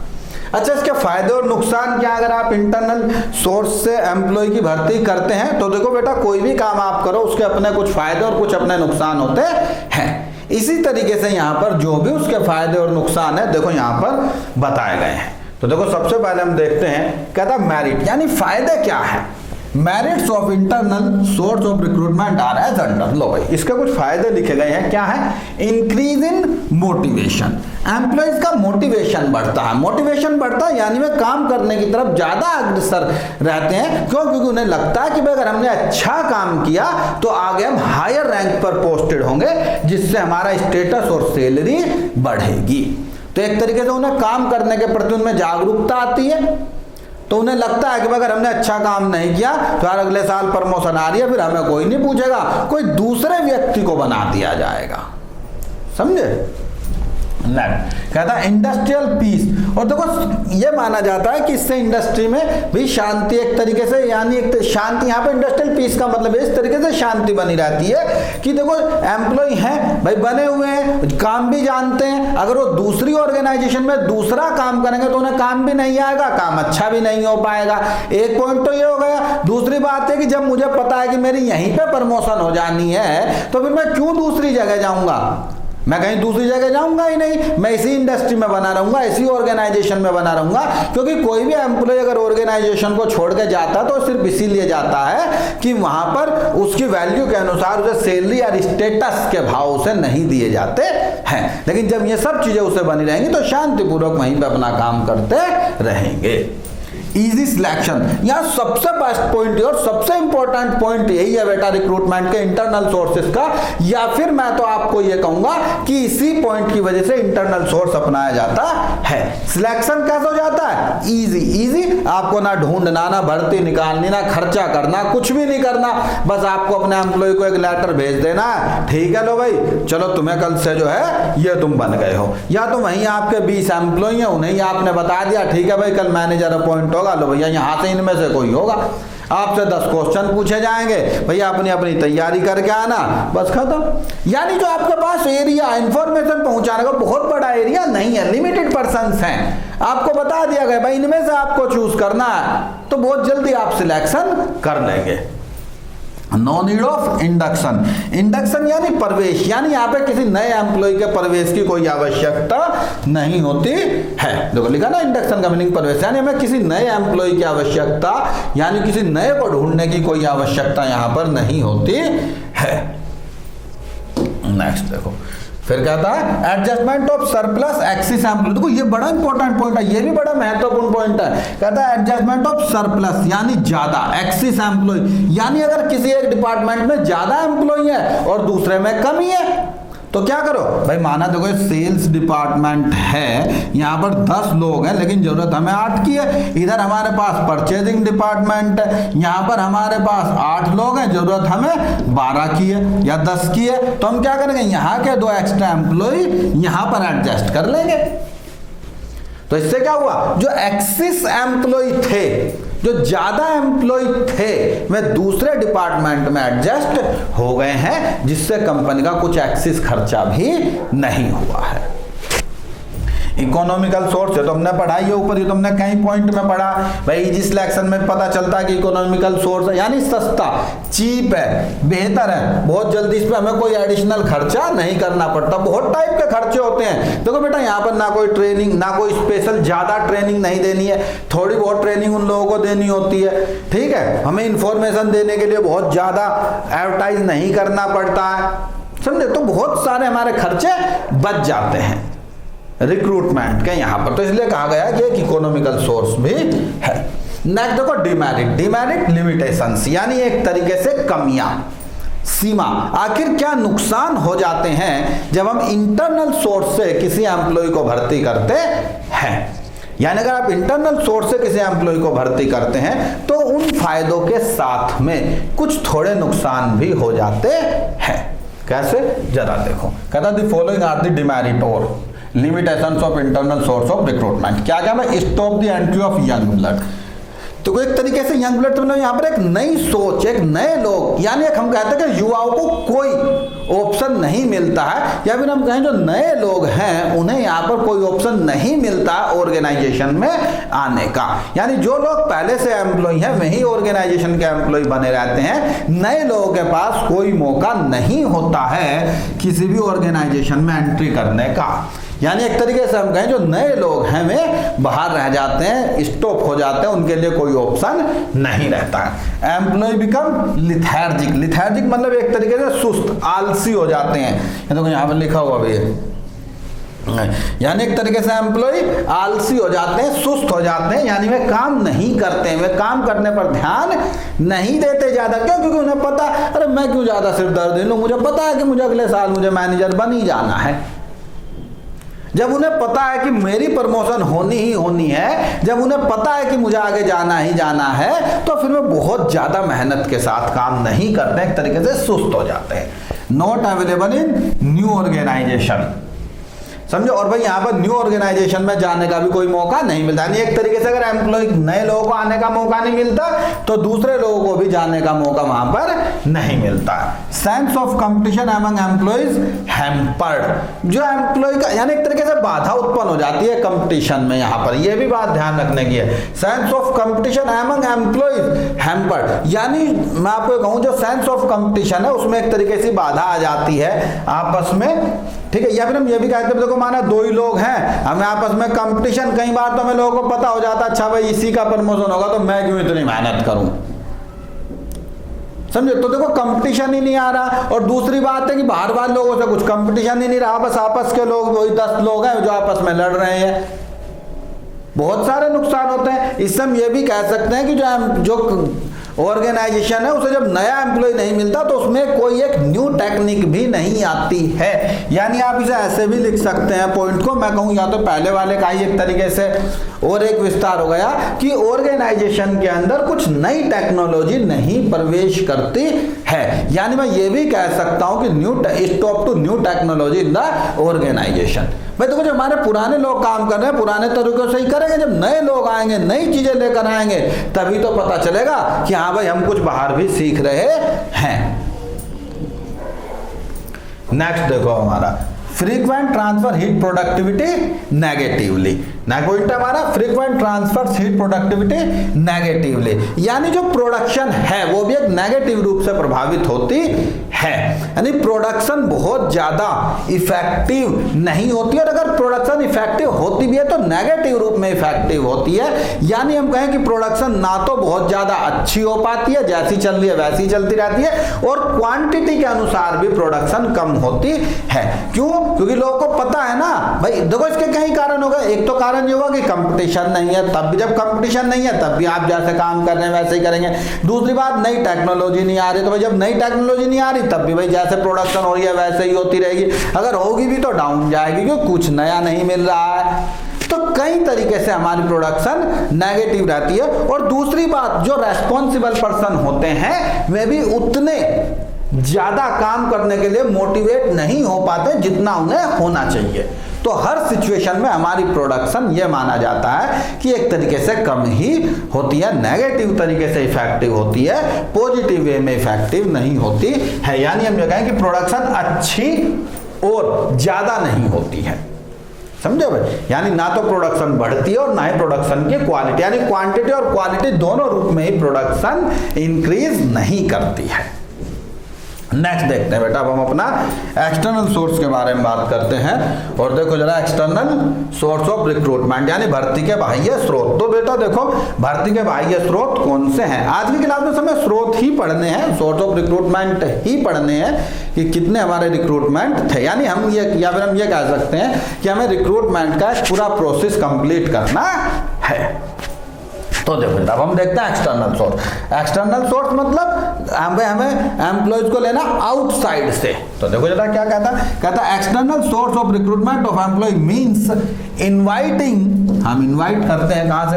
अच्छा, इसके फायदे और नुकसान क्या, अगर आप इंटरनल सोर्स से एम्प्लॉय की भर्ती करते हैं तो देखो बेटा कोई भी काम आप करो उसके अपने कुछ फायदे और कुछ अपने नुकसान होते हैं। इसी तरीके से यहाँ पर जो भी उसके फायदे और नुकसान है देखो यहाँ पर बताए गए हैं। तो देखो सबसे पहले हम देखते हैं, कहता मेरिट यानी फायदे क्या है। Merits of internal source of recruitment are as under. लो भाई इसके कुछ फायदे लिखे गए हैं, क्या है, इंक्रीज इन मोटिवेशन, एम्प्लॉयज का मोटिवेशन बढ़ता है। मोटिवेशन बढ़ता है यानी वे काम करने की तरफ ज्यादा अग्रसर रहते हैं, क्यों, क्योंकि उन्हें लगता है कि भाई अगर हमने अच्छा काम किया तो आगे हम हायर रैंक पर पोस्टेड होंगे, जिससे हमारा स्टेटस और सैलरी बढ़ेगी। तो एक तरीके से उन्हें काम करने के प्रति उनमें जागरूकता आती है, तो उन्हें लगता है कि अगर हमने अच्छा काम नहीं किया तो यार अगले साल प्रमोशन आ रही है, फिर हमें कोई नहीं पूछेगा, कोई दूसरे व्यक्ति को बना दिया जाएगा, समझे। कहता है इंडस्ट्रियल पीस, और देखो ये माना जाता है कि इससे इंडस्ट्री में भी शांति एक तरीके से, यानी एक शांति, यहाँ पे इंडस्ट्रियल पीस का मतलब है इस तरीके से शांति बनी रहती है कि देखो एम्प्लॉय हैं भाई, बने हुए हैं, काम भी जानते हैं, अगर वो दूसरी ऑर्गेनाइजेशन में दूसरा काम करेंगे तो उन्हें काम भी नहीं आएगा, काम अच्छा भी नहीं हो पाएगा। एक पॉइंट तो ये हो गया। दूसरी बात है कि जब मुझे पता है कि मेरी यहीं पे प्रमोशन हो जानी है तो फिर मैं क्यों दूसरी जगह जाऊंगा, मैं कहीं दूसरी जगह जाऊंगा ही नहीं, मैं इसी इंडस्ट्री में बना रहूंगा, इसी ऑर्गेनाइजेशन में बना रहूंगा। क्योंकि कोई भी एम्प्लॉय अगर ऑर्गेनाइजेशन को छोड़ के जाता तो सिर्फ इसीलिए जाता है कि वहां पर उसकी वैल्यू के अनुसार उसे सैलरी और स्टेटस के भाव उसे नहीं दिए जाते हैं। लेकिन जब ये सब चीजें उसे बनी रहेंगी तो शांतिपूर्वक वहीं पर अपना काम करते रहेंगे। इजी सिलेक्शन, यहाँ सबसे बेस्ट पॉइंट और सबसे इंपॉर्टेंट पॉइंट यही है बेटा रिक्रूटमेंट के इंटरनल सोर्सेस का, या फिर मैं तो आपको ये कहूंगा कि इसी पॉइंट की वजह से इंटरनल सोर्स अपनाया जाता है। सिलेक्शन कैसे हो जाता है, इजी। इजी, आपको ना ढूंढना, ना भर्ती निकालनी, ना खर्चा करना, कुछ भी नहीं करना, बस आपको अपने एम्प्लॉय को एक लेटर भेज देना है, ठीक है लो भाई चलो तुम्हें कल से जो है ये तुम बन गए हो, या तो वहीं आपके 20 एम्प्लॉय हैं उन्हें आपने बता दिया ठीक है भाई कल मैनेजर अपॉइंट होगा, लो भैया यहाँ से इनमें से कोई होगा, आपसे 10 क्वेश्चन पूछे जाएंगे, भैया अपनी अपनी तैयारी करके आना, बस खत्म। यानी जो आपके पास एरिया इंफॉर्मेशन पहुंचाने का बहुत बड़ा एरिया नहीं है, लिमिटेड पर्सन्स हैं, आपको बता दिया गया भाई इनमें से आपको चूज करना है, तो बहुत जल्दी आप सिलेक्शन कर लेंगे। No need of induction, induction यानी प्रवेश, यानी यहाँ पे किसी नए एम्प्लॉय के प्रवेश की कोई आवश्यकता नहीं होती है। देखो लिखा ना इंडक्शन का मीनिंग प्रवेश, यानी हमें किसी नए एम्प्लॉय की आवश्यकता, यानी किसी नए को ढूंढने की कोई आवश्यकता यहाँ पर नहीं होती है। नेक्स्ट देखो फिर कहता है adjustment of surplus excess employee, देखो ये बड़ा इंपॉर्टेंट पॉइंट है, ये भी बड़ा महत्वपूर्ण पॉइंट है। कहता है एडजस्टमेंट ऑफ सरप्लस यानी ज्यादा, एक्सिस एम्प्लॉय यानी अगर किसी एक डिपार्टमेंट में ज्यादा एम्प्लॉय है और दूसरे में कम ही है तो क्या करो भाई, माना देखो सेल्स डिपार्टमेंट है, यहाँ पर 10 लोग हैं लेकिन जरूरत हमें 8 की है, इधर हमारे पास परचेजिंग डिपार्टमेंट है, यहाँ पर हमारे पास 8 लोग हैं, जरूरत हमें 12 की है या 10 की है, तो हम क्या करेंगे यहाँ के 2 एक्स्ट्रा एम्प्लॉय यहाँ पर एडजस्ट कर लेंगे। तो इससे क्या हुआ, जो एक्सिस एम्प्लॉय थे, जो ज्यादा एम्प्लॉय थे, वे दूसरे डिपार्टमेंट में एडजस्ट हो गए हैं, जिससे कंपनी का कुछ एक्सिस खर्चा भी नहीं हुआ है। इकोनॉमिकल सोर्स है तो हमने पढ़ाई है ऊपर, ये तो हमने कई पॉइंट में पढ़ा भाई, इजी सिलेक्शन में पता चलता है कि इकोनॉमिकल सोर्स है यानी सस्ता, चीप है, बेहतर है, बहुत जल्दी इस पे हमें कोई एडिशनल खर्चा नहीं करना पड़ता। बहुत टाइप के खर्चे होते हैं, देखो बेटा यहाँ पर ना कोई ट्रेनिंग, ना कोई स्पेशल ज्यादा ट्रेनिंग नहीं देनी है, थोड़ी बहुत ट्रेनिंग उन लोगों को देनी होती है, ठीक है, हमें इंफॉर्मेशन देने के लिए बहुत ज्यादा एडवर्टाइज नहीं करना पड़ता है, समझे, तो बहुत सारे हमारे खर्चे बच जाते हैं रिक्रूटमेंट के यहाँ पर, तो इसलिए कहा गया कि एक इकोनॉमिकल सोर्स भी है। नेक्स्ट देखो डिमेरिट, डिमेरिट लिमिटेशंस यानी एक तरीके से कमियां, सीमा। आखिर क्या नुकसान हो जाते हैं जब हम इंटरनल सोर्स से किसी एम्प्लॉय को भर्ती करते हैं। यानी अगर आप इंटरनल सोर्स से किसी एम्प्लॉय को भर्ती करते हैं तो उन फायदों के साथ में कुछ थोड़े नुकसान भी हो जाते हैं। कैसे, जरा देखो। कहता the following are the demerit और limitations of internal source of recruitment. क्या क्या है, stop the entry of young blood. तो एक तरीके से यंग ब्लड मतलब यहाँ पर एक नई सोच, एक नए लोग, यानी एक हम कहते हैं कि युवाओं को कोई ऑप्शन नहीं मिलता है, या फिर हम कहें जो नए लोग हैं उन्हें यहाँ पर कोई ऑप्शन नहीं मिलता ऑर्गेनाइजेशन में आने का। यानी जो लोग पहले से एम्प्लॉय हैं वही ऑर्गेनाइजेशन के एम्प्लॉय बने रहते हैं, नए लोगों के पास कोई मौका नहीं होता है किसी भी ऑर्गेनाइजेशन में एंट्री करने का। यानी एक तरीके से हम कहें जो नए लोग हैं वे बाहर रह जाते हैं, स्टॉप हो जाते हैं, उनके लिए कोई ऑप्शन नहीं रहता है। एम्प्लॉय बिकम लिथार्जिक, लिथार्जिक मतलब एक तरीके से सुस्त, आलसी हो जाते हैं। देखो यहाँ पर लिखा हुआ भी है, यानी एक तरीके से एम्प्लॉय आलसी हो जाते हैं, सुस्त हो जाते हैं, यानी वे काम नहीं करते हैं, वे काम करने पर ध्यान नहीं देते ज्यादा। क्यों? क्योंकि उन्हें पता, अरे मैं क्यों ज्यादा सिर दर्द लूं, मुझे पता है कि मुझे अगले साल मुझे मैनेजर बन ही जाना है। जब उन्हें पता है कि मेरी प्रमोशन होनी ही होनी है, जब उन्हें पता है कि मुझे आगे जाना ही जाना है, तो फिर वे बहुत ज्यादा मेहनत के साथ काम नहीं करते, एक तरीके से सुस्त हो जाते हैं। Not available in new organisation, समझो। और भाई यहाँ पर न्यू ऑर्गेनाइजेशन में जाने का भी कोई मौका नहीं मिलता। यानी एक तरीके से अगर एम्प्लॉय नए लोगों को आने का मौका नहीं मिलता तो दूसरे लोगों को भी जाने का मौका वहां पर नहीं मिलता। Sense of competition among employees hampered, जो एम्प्लॉय का यानी एक तरीके से बाधा उत्पन्न हो जाती है कंपटीशन में। यहाँ पर यह भी बात ध्यान रखने की है। Sense of competition among employees hampered, यानी मैं आपको कहूँ जो सेंस ऑफ कंपटीशन है उसमें एक तरीके से बाधा आ जाती है आपस में, ठीक है। या फिर हम ये भी कहते हैं देखो माना दो ही लोग हैं, हमें आपस में कंपटीशन, कई बार तो हमें लोगों को पता हो जाता है अच्छा भाई इसी का प्रमोशन होगा तो मैं क्यों इतनी मेहनत करूं, समझे। तो देखो कंपटीशन ही नहीं आ रहा। और दूसरी बात है कि बाहर बाहर लोगों से कुछ कंपटीशन ही नहीं रहा, बस आपस के लोग वही 10 लोग हैं जो आपस में लड़ रहे हैं। बहुत सारे नुकसान होते हैं। इससे हम ये भी कह सकते हैं कि जो ऑर्गेनाइजेशन है उसे जब नया एम्प्लॉय नहीं मिलता तो उसमें कोई एक न्यू टेक्निक भी नहीं आती है। यानी आप इसे ऐसे भी लिख सकते हैं पॉइंट को, मैं कहूँ या तो पहले वाले का ही एक तरीके से और एक विस्तार हो गया कि ऑर्गेनाइजेशन के अंदर कुछ नई टेक्नोलॉजी नहीं प्रवेश करती है। यानी मैं ये भी कह सकता हूँ कि stop to new technology in the organisation. भाई देखो जो हमारे पुराने लोग काम कर रहे हैं पुराने तरीकों से ही करेंगे, जब नए लोग आएंगे नई चीजें लेकर आएंगे तभी तो पता चलेगा कि हाँ भाई हम कुछ बाहर भी सीख रहे हैं। नेक्स्ट देखो हमारा frequent transfer hit productivity negatively. Point हमारा frequent transfer hit productivity negatively, यानी जो प्रोडक्शन है वो भी एक नेगेटिव रूप से प्रभावित होती है। यानी प्रोडक्शन बहुत ज्यादा इफेक्टिव नहीं होती, और अगर प्रोडक्शन इफेक्टिव होती भी है तो नेगेटिव रूप में इफेक्टिव होती है। यानी हम कहें कि प्रोडक्शन ना तो बहुत ज्यादा अच्छी हो पाती है, जैसी चल रही है वैसी चलती रहती है, और क्वांटिटी के अनुसार भी प्रोडक्शन कम होती है। क्यों? क्योंकि लोगों को पता है ना भाई, देखो इसके कई कारण हो गए। एक तो कारण ये हुआ कि कंपटीशन नहीं है, तब भी जब कंपटीशन नहीं है तब भी आप जैसे काम कर रहे हैं वैसे ही करेंगे। दूसरी बात नई टेक्नोलॉजी नहीं आ रही, तो भाई जब नई टेक्नोलॉजी नहीं आ रही तब भी भाई जैसे प्रोडक्शन हो रही है वैसे ही होती रहेगी, अगर होगी भी तो डाउन जाएगी क्योंकि कुछ नया नहीं मिल रहा है। तो कई तरीके से हमारी प्रोडक्शन नेगेटिव रहती है। और दूसरी बात, जो रेस्पॉन्सिबल पर्सन होते हैं वे भी उतने ज्यादा काम करने के लिए मोटिवेट नहीं हो पाते जितना उन्हें होना चाहिए। तो हर सिचुएशन में हमारी प्रोडक्शन ये माना जाता है कि एक तरीके से कम ही होती है, नेगेटिव तरीके से इफेक्टिव होती है, पॉजिटिव वे में इफेक्टिव नहीं होती है। यानी हम ये कहें कि प्रोडक्शन अच्छी और ज्यादा नहीं होती है, समझे भाई। यानी ना तो प्रोडक्शन बढ़ती है और ना ही प्रोडक्शन की क्वालिटी, यानी क्वांटिटी और क्वालिटी दोनों रूप में ही प्रोडक्शन इंक्रीज नहीं करती है। नेक्स्ट देखते हैं बेटा, अब हम अपना एक्सटर्नल सोर्स के बारे में बात करते हैं। और देखो जरा एक्सटर्नल सोर्स ऑफ रिक्रूटमेंट यानी भर्ती के बाह्य स्रोत। तो बेटा देखो भर्ती के बाह्य स्रोत कौन से हैं। आज की क्लास में हमें स्रोत ही पढ़ने हैं, सोर्स ऑफ रिक्रूटमेंट ही पढ़ने हैं कि कितने हमारे रिक्रूटमेंट थे। यानी हम ये या फिर हम ये कह सकते हैं कि हमें रिक्रूटमेंट का पूरा प्रोसेस कंप्लीट करना है। तो देखो अब हम देखते हैं एक्सटर्नल सोर्स। एक्सटर्नल सोर्स मतलब हमें एम्प्लॉयज को लेना आउटसाइड से। तो देखो जरा क्या कहता है external source of recruitment of employee means inviting, हम इनवाइट करते हैं कहां से,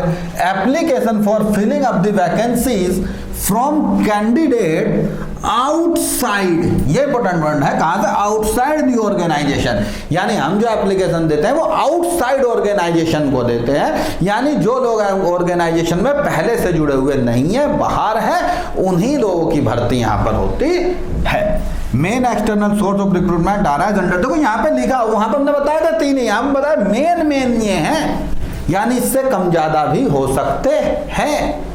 application for filling up the vacancies from candidate outside, ये इंपॉर्टेंट वर्ड है, कहां से, आउटसाइड दी ऑर्गेनाइजेशन। यानी हम जो एप्लीकेशन देते हैं वो आउटसाइड ऑर्गेनाइजेशन को देते हैं, यानी जो लोग ऑर्गेनाइजेशन में पहले से जुड़े हुए नहीं है, बाहर है, उन्हीं लोगों की भर्ती यहां पर होती है। Main external source of recruitment आ रहा है जनरल, देखो यहाँ पे लिखा, वहां पर हमने बताया था 3 ही, हम बताया मेन ये हैं, यानी इससे कम ज्यादा भी हो सकते हैं।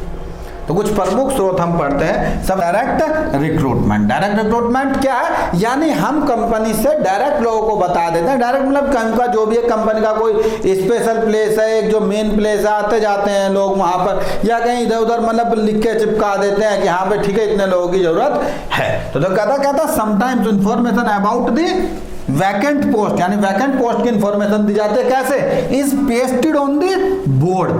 तो कुछ प्रमुख स्रोत हम पढ़ते हैं। सब डायरेक्ट रिक्रूटमेंट, डायरेक्ट रिक्रूटमेंट क्या है, यानी हम कंपनी से डायरेक्ट लोगों को बता देते हैं। डायरेक्ट मतलब का जो भी एक कंपनी का कोई स्पेशल प्लेस है, एक जो मेन प्लेस है, आते जाते हैं लोग वहां पर, या कहीं इधर उधर मतलब लिख के चिपका देते हैं कि हाँ भाई ठीक है इतने लोगों की जरूरत है। तो कहता sometimes information about the vacant post, यानी वैकेंट पोस्ट की इंफॉर्मेशन दी जाती है, कैसे, is pasted on the board,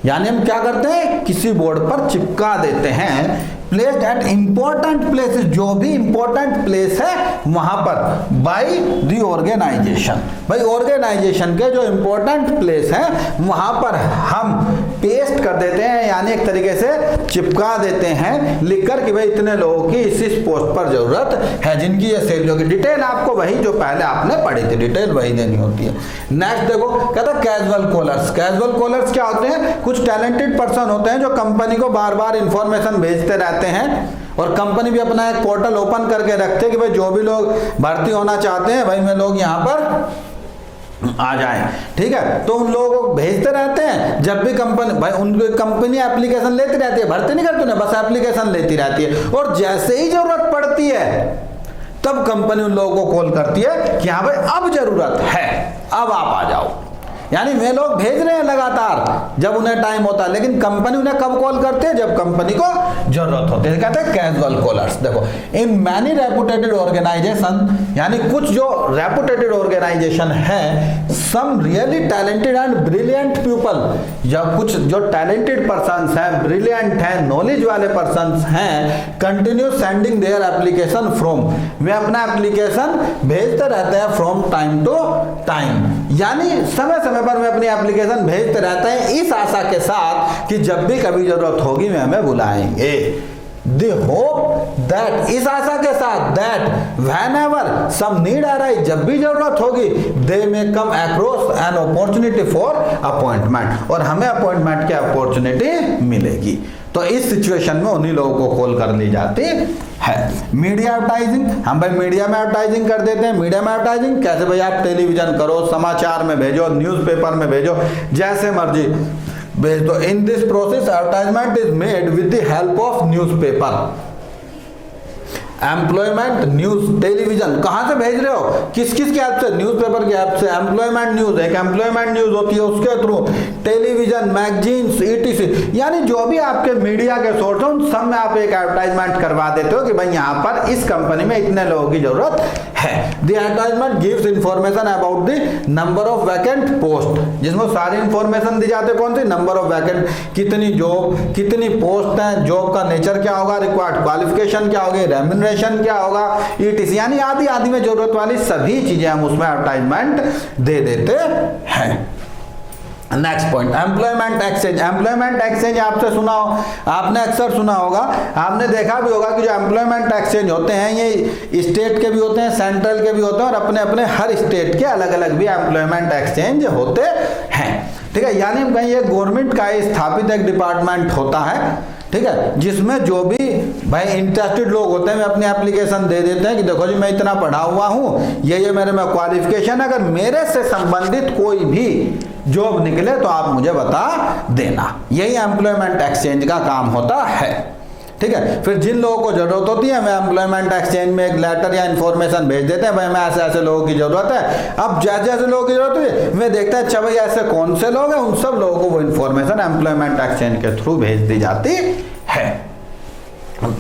यानी हम क्या करते हैं किसी बोर्ड पर चिपका देते हैं, प्लेस्ड एट इंपॉर्टेंट प्लेसेस, जो भी इंपॉर्टेंट प्लेस है वहां पर, बाय द ऑर्गेनाइजेशन, भाई ऑर्गेनाइजेशन के जो इंपॉर्टेंट प्लेस है वहां पर हम पेस्ट कर देते हैं, यानी एक तरीके से चिपका देते हैं लिखकर कि भाई इतने लोगों की इस पोस्ट पर जरूरत है, जिनकी ये सैलरी होगी। डिटेल आपको वही जो पहले आपने पढ़ी थी, डिटेल वही देनी होती है। नेक्स्ट देखो कहता कैजुअल कॉलर्स। कैजुअल कॉलर्स क्या होते हैं, कुछ टैलेंटेड पर्सन होते हैं जो कंपनी को बार बार इंफॉर्मेशन भेजते रहते हैं, और कंपनी भी अपना एक पोर्टल ओपन करके रखते हैं कि भाई जो भी लोग भर्ती होना चाहते हैं भाई मैं लोग यहाँ पर आ जाएं, ठीक है। तो उन लोगों को भेजते रहते हैं, जब भी कंपनी भाई उनकी कंपनी एप्लीकेशन लेती रहती है, भर्ती नहीं करती ना, बस एप्लीकेशन लेती रहती है, और जैसे ही जरूरत पड़ती है तब कंपनी उन लोगों को कॉल करती है कि हाँ भाई अब जरूरत है, अब आप आ जाओ। यानी वे लोग भेज रहे हैं लगातार जब उन्हें टाइम होता है, लेकिन कंपनी उन्हें कब कॉल करते हैं, जब कंपनी को जरूरत होती है, कहते हैं कैजुअल कॉलर्स। देखो इन मैनी रेपुटेटेड ऑर्गेनाइजेशन, यानी कुछ जो रेपुटेटेड ऑर्गेनाइजेशन है, some really talented and brilliant people, या कुछ जो टैलेंटेड पर्सन्स हैं, ब्रिलियंट हैं, नॉलेज वाले पर्सन्स हैं, continue sending their application from, वे अपना एप्लीकेशन भेजते रहते हैं फ्रॉम टाइम टू टाइम, यानी समय समय पर वे अपनी एप्लीकेशन भेजते रहते हैं इस आशा के साथ कि जब भी कभी जरूरत होगी वे हमें बुलाएंगे। They hope that, इस आशा के साथ, that whenever some need arise, जब भी जरूरत होगी, they may come across an opportunity for appointment, और हमें अपॉइंटमेंट की अपॉर्चुनिटी मिलेगी। तो इस सिचुएशन में उन्हीं लोगों को कॉल कर ली जाती है। मीडिया एडवर्टाइजिंग, हम भाई मीडिया में एडवर्टाइजिंग कर देते हैं। मीडिया में एडवर्टाइजिंग कैसे, भाई आप टेलीविजन करो, समाचार में भेजो, न्यूज़पेपर में भेजो, जैसे मर्जी भेज दो। इन this process advertisement is made with the help of newspaper. Employment news, television कहां से भेज रहे हो, किस किस की ऐप से, न्यूज़पेपर की ऐप से। एम्प्लॉयमेंट न्यूज, एक एम्प्लॉयमेंट न्यूज होती है उसके थ्रू, टेलीविजन, मैगजीन्स, ईटीसी, यानी जो भी आपके मीडिया के सोर्स हैं उन सब में आप एक एडवर्टाइजमेंट करवा देते हो कि भाई यहाँ पर इस कंपनी में इतने लोगों की जरूरत है। The advertisement gives information about the number of vacant post, जिसमें सारी इंफॉर्मेशन दी जाती है, कौन सी, नंबर ऑफ वैकेंट, कितनी जॉब, कितनी पोस्ट है, जॉब का नेचर क्या होगा, रिक्वायर्ड क्वालिफिकेशन क्या होगी, रेम्यूनरेशन क्या होगा, ईटीसी, यानी आदि आदि में जरूरत वाली सभी चीजें हम उसमें एडवर्टाइजमेंट दे देते हैं। Next point, employment exchange. Employment exchange आपसे सुना हो, आपने अक्सर सुना होगा, आपने देखा भी होगा कि जो एम्प्लॉयमेंट एक्सचेंज होते हैं ये स्टेट के भी होते हैं, सेंट्रल के भी होते हैं, और अपने अपने हर स्टेट के अलग अलग भी एम्प्लॉयमेंट एक्सचेंज होते हैं, ठीक है। यानी हम कहीं ये गवर्नमेंट का स्थापित एक डिपार्टमेंट होता है, ठीक है, जिसमें जो भी भाई इंटरेस्टेड लोग होते हैं वे अपनी एप्लीकेशन दे देते हैं कि देखो जी मैं इतना पढ़ा हुआ हूँ, ये मेरे में क्वालिफिकेशन, अगर मेरे से संबंधित कोई भी जॉब निकले तो आप मुझे बता देना। यही एम्प्लॉयमेंट एक्सचेंज का काम होता है, ठीक है। फिर जिन लोगों को जरूरत होती है वे एम्प्लॉयमेंट एक्सचेंज में एक लेटर या इन्फॉर्मेशन भेज देते हैं, भाई मैं ऐसे ऐसे लोगों की जरूरत है। अब जैसे जैसे लोगों की जरूरत है वे देखते हैं अच्छा भाई ऐसे कौन से लोग हैं, उन सब लोगों को वो इन्फॉर्मेशन एम्प्लॉयमेंट एक्सचेंज के थ्रू भेज दी जाती है।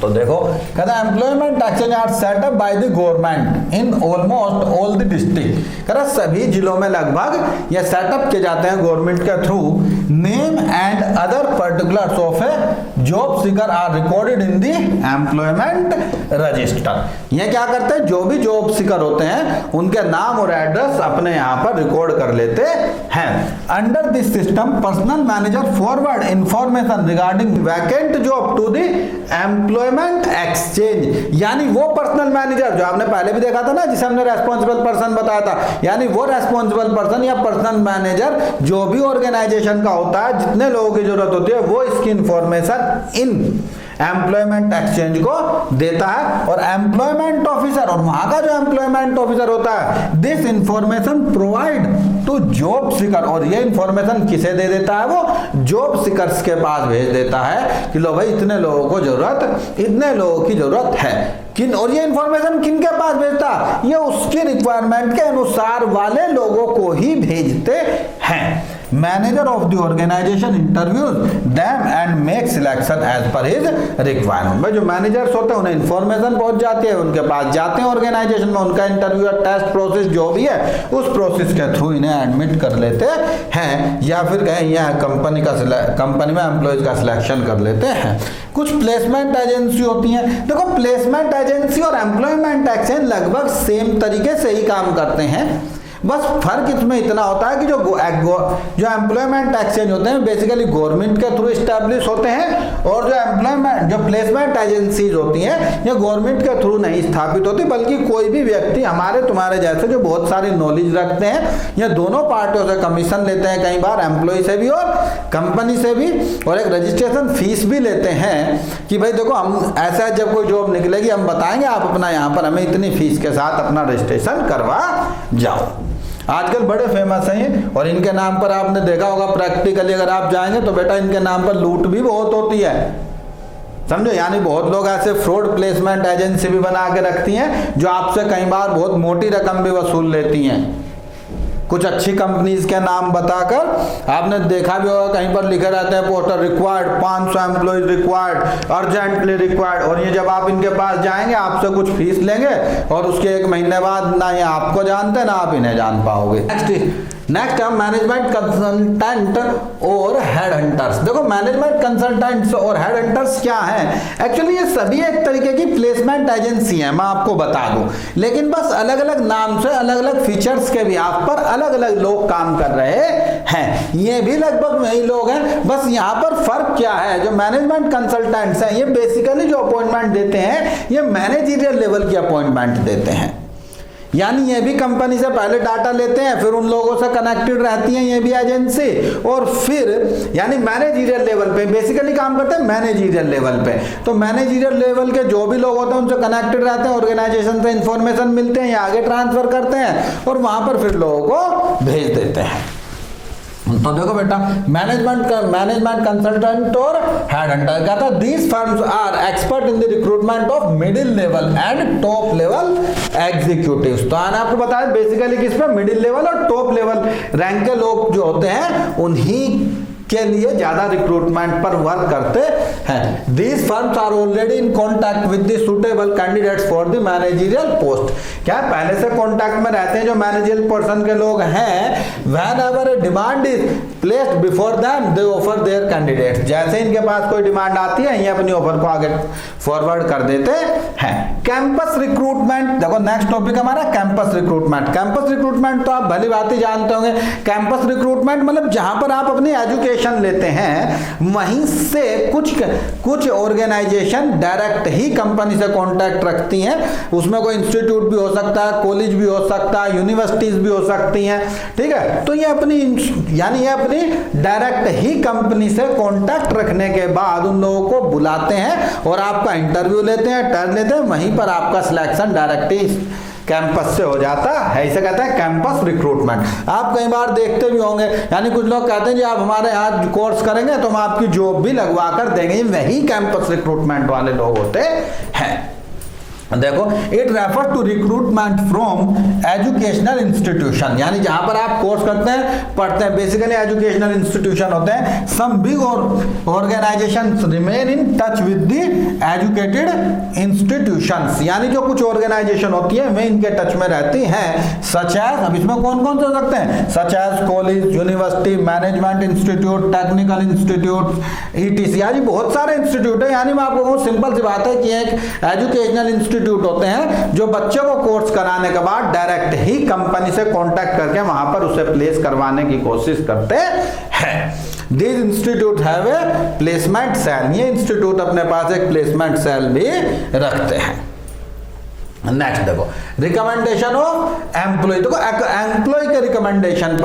तो देखो कहता है employment exchange are set up by the government in almost all the district. कहता सभी जिलों में लगभग ये सेटअप किए जाते हैं गवर्नमेंट के through. Name and other particulars of a job seeker are recorded in the employment register. ये क्या करते हैं, जो भी जॉब सीकर होते हैं उनके नाम और एड्रेस अपने यहाँ पर रिकॉर्ड कर लेते हैं। Under this system personal manager forward information regarding vacant job to the employment exchange. यानी वो पर्सनल मैनेजर जो आपने पहले भी देखा था ना, जिसे हमने रेस्पॉन्सिबल पर्सन बताया था, यानी वो रेस्पॉन्सिबल पर्सन या पर्सनल मैनेजर जो भी ऑर्गेनाइजेशन का होता है, जितने लोगों की जरूरत होती है, वो इसकी इंफॉर्मेशन इन एम्प्लॉयमेंट एक्सचेंज को देता है। और एम्प्लॉयमेंट ऑफिसर, और वहां का जो एम्प्लॉयमेंट ऑफिसर होता है, this information provide to job seeker, और ये इंफॉर्मेशन किसे दे देता है, वो जॉब सीकर्स के पास भेज देता है कि लो भाई इतने लोगों को जरूरत, इतने लोगों की जरूरत है किन, और ये इंफॉर्मेशन किन के पास भेजता है, ये उसकी रिक्वायरमेंट के अनुसार वाले लोगों को ही भेजते हैं। Manager of the organisation interviews them and make selection as per his requirement. भाई जो मैनेजर्स होते हैं उन्हें इंफॉर्मेशन पहुंच जाती है, उनके पास जाते हैं ऑर्गेनाइजेशन में, उनका इंटरव्यू या टेस्ट प्रोसेस जो भी है उस प्रोसेस के थ्रू इन्हें एडमिट कर लेते हैं, या फिर कहीं यहाँ कंपनी में एम्प्लॉयज का सिलेक्शन कर लेते हैं। कुछ प्लेसमेंट एजेंसी होती हैं। देखो प्लेसमेंट एजेंसी और एम्प्लॉयमेंट एक्सचेंज लगभग सेम तरीके से ही काम करते हैं, बस फर्क इसमें इतना होता है कि जो एम्प्लॉयमेंट एक्सचेंज होते हैं बेसिकली गवर्नमेंट के थ्रू इस्टेब्लिश होते हैं, और जो प्लेसमेंट एजेंसीज होती हैं ये गवर्नमेंट के थ्रू नहीं स्थापित होती, बल्कि कोई भी व्यक्ति हमारे तुम्हारे जैसे जो बहुत सारी नॉलेज रखते हैं, ये दोनों पार्टियों से कमीशन लेते हैं, कई बार एम्प्लॉय से भी और कंपनी से भी, और एक रजिस्ट्रेशन फीस भी लेते हैं कि भाई देखो हम ऐसा जब कोई जॉब निकलेगी हम बताएंगे, आप अपना यहाँ पर हमें इतनी फीस के साथ अपना रजिस्ट्रेशन करवा जाओ। आजकल बड़े फेमस हैं और इनके नाम पर आपने देखा होगा प्रैक्टिकली अगर आप जाएंगे तो बेटा इनके नाम पर लूट भी बहुत होती है, समझो। यानी बहुत लोग ऐसे फ्रॉड प्लेसमेंट एजेंसी भी बना के रखती हैं जो आपसे कई बार बहुत मोटी रकम भी वसूल लेती हैं। कुछ अच्छी कंपनीज के नाम बताकर, आपने देखा भी होगा कहीं पर लिखे रहते हैं poster required 500 employees required, urgently required, और ये जब आप इनके पास जाएंगे आपसे कुछ फीस लेंगे और उसके 1 महीने बाद ना ये आपको जानते ना आप इन्हें जान पाओगे। नेक्स्ट है मैनेजमेंट कंसल्टेंट और हेड हंटर्स। देखो मैनेजमेंट कंसल्टेंट्स और हेड हंटर्स क्या है, एक्चुअली ये सभी एक तरीके की प्लेसमेंट एजेंसी है, मैं आपको बता दूं, लेकिन बस अलग अलग नाम से अलग अलग फीचर्स के भी आप पर अलग अलग लोग काम कर रहे हैं। ये भी लगभग वही लोग हैं, बस यहाँ पर फर्क क्या है, जो मैनेजमेंट कंसल्टेंट्स हैं ये बेसिकली जो अपॉइंटमेंट देते हैं ये मैनेजरियल लेवल की अपॉइंटमेंट देते हैं, यानी ये भी कंपनी से पहले डाटा लेते हैं, फिर उन लोगों से कनेक्टेड रहती हैं ये भी एजेंसी, और फिर यानी मैनेजरियल लेवल पे बेसिकली काम करते हैं, मैनेजरियल लेवल पे। तो मैनेजरियल लेवल के जो भी लोग होते हैं उनसे कनेक्टेड रहते हैं, ऑर्गेनाइजेशन से इंफॉर्मेशन मिलते हैं, ये आगे ट्रांसफर करते हैं और वहां पर फिर लोगों को भेज देते हैं। तो देखो बेटा मैनेजमेंट कंसल्टेंट और हेड हंटर कहता है these firms are expert in the recruitment of middle level and top level executives. तो मैंने आपको बताया बेसिकली किस पे, मिडिल लेवल और टॉप लेवल रैंक के लोग जो होते हैं उन्हीं के लिए ज्यादा रिक्रूटमेंट पर वर्क करते हैं। These firms are already in contact with the suitable candidates for the managerial post। क्या पहले से कांटेक्ट में रहते हैं जो मैनेजरियल पर्सन के लोग हैं। Whenever a demand is placed before them, they offer their candidates। जैसे इनके पास कोई डिमांड आती है ये अपनी ऑफर को आगे फॉरवर्ड कर देते हैं। कैंपस रिक्रूटमेंट, देखो नेक्स्ट टॉपिक हमारा कैंपस रिक्रूटमेंट। कैंपस रिक्रूटमेंट तो आप भली बात ही जानते होंगे। कैंपस रिक्रूटमेंट मतलब जहां पर आप अपनी एजुकेशन लेते हैं वहीं से कुछ ऑर्गेनाइजेशन डायरेक्ट ही कंपनी से कांटेक्ट रखती हैं। उसमें कोई इंस्टीट्यूट भी हो सकता है, कॉलेज भी हो सकता है, यूनिवर्सिटीज भी हो सकती हैं, ठीक है। तो ये अपनी डायरेक्ट ही कंपनी से कांटेक्ट रखने के बाद उन लोगों को बुलाते हैं और आपका इंटरव्यू लेते हैं, टेस्ट लेते हैं, वहीं पर आपका सिलेक्शन डायरेक्ट ही कैंपस से हो जाता है। इसे कहते हैं कैंपस रिक्रूटमेंट। आप कई बार देखते भी होंगे, यानी कुछ लोग कहते हैं जी आप हमारे यहाँ कोर्स करेंगे तो हम आपकी जॉब भी लगवा कर देंगे, वही कैंपस रिक्रूटमेंट वाले लोग होते हैं। देखो, it refer to recruitment from educational institution, यानी जहां पर आप कोर्स करते हैं, पढ़ते हैं, बेसिकली एजुकेशनल इंस्टीट्यूशन होते हैं। Some big organisations remain in touch with the educated institutions, यानी जो कुछ ऑर्गेनाइजेशन होती है वे इनके टच में रहती हैं। सच एज, अब इसमें कौन कौन से हो सकते हैं? Such as college, university, management institute, technical institute, ETC, यानी बहुत सारे इंस्टीट्यूट है। यानी मैं आपको कहूँ, सिंपल सी बात है कि एक एजुकेशनल इंस्टीट्यूट होते हैं जो बच्चों को कोर्स कराने के बाद डायरेक्ट ही कंपनी से कांटेक्ट करके वहां पर उसे प्लेस करवाने की कोशिश करते हैं। These institute have a placement cell, ये इंस्टीट्यूट अपने पास एक प्लेसमेंट सेल भी रखते हैं। नेक्स्ट देखो, रिकमेंडेशन ऑफ एम्प्लॉय। देखो, एम्प्लॉय के रिकमेंडेशन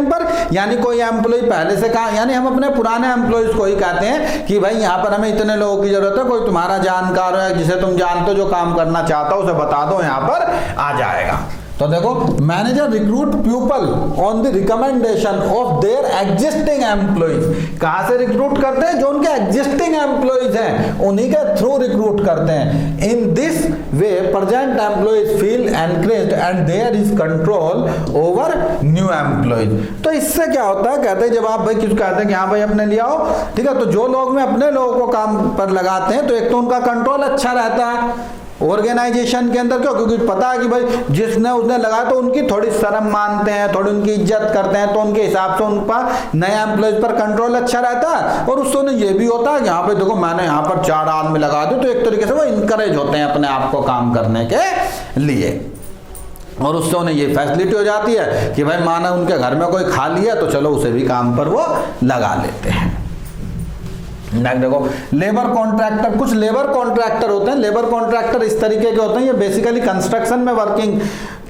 पर यानी कोई एम्प्लॉय पहले से कहा, यानी हम अपने पुराने एम्प्लॉयज को ही कहते हैं कि भाई यहाँ पर हमें इतने लोगों की जरूरत है, कोई तुम्हारा जानकार है जिसे तुम जानते हो जो काम करना चाहता हो उसे बता दो, यहाँ पर आ जाएगा। तो देखो, manager recruit people on the recommendation of their existing employees. कहां से रिक्रूट करते हैं? जो उनके एग्जिस्टिंग एम्प्लॉइज हैं उन्हीं के थ्रू रिक्रूट करते हैं। In this way present employees feel encouraged and there is control over new employees. तो इससे क्या होता है, कहते हैं जब आप भाई किसी कहते हैं कि हाँ भाई अपने लिए आओ, ठीक है, तो जो लोग में अपने लोगों को काम पर लगाते हैं तो एक तो उनका कंट्रोल अच्छा रहता है ऑर्गेनाइजेशन के अंदर। क्यों? क्योंकि पता है कि भाई जिसने उसने लगा तो उनकी थोड़ी शर्म मानते हैं, थोड़ी उनकी इज्जत करते हैं, तो उनके हिसाब से उनका नए एम्प्लॉयज पर कंट्रोल अच्छा रहता है। और उससे उन्हें ये भी होता है कि यहाँ पे देखो मैंने यहाँ पर 4 आदमी लगा दिए, तो एक तरीके से वो इनकरेज होते हैं अपने आप को काम करने के लिए। और उससे उन्हें ये फैसिलिटी हो जाती है कि भाई माना उनके घर में कोई खाली है तो चलो उसे भी काम पर वो लगा लेते हैं। देखो, लेबर कॉन्ट्रैक्टर, कुछ लेबर कॉन्ट्रैक्टर होते हैं। लेबर कॉन्ट्रैक्टर इस तरीके के होते हैं, ये बेसिकली कंस्ट्रक्शन में वर्किंग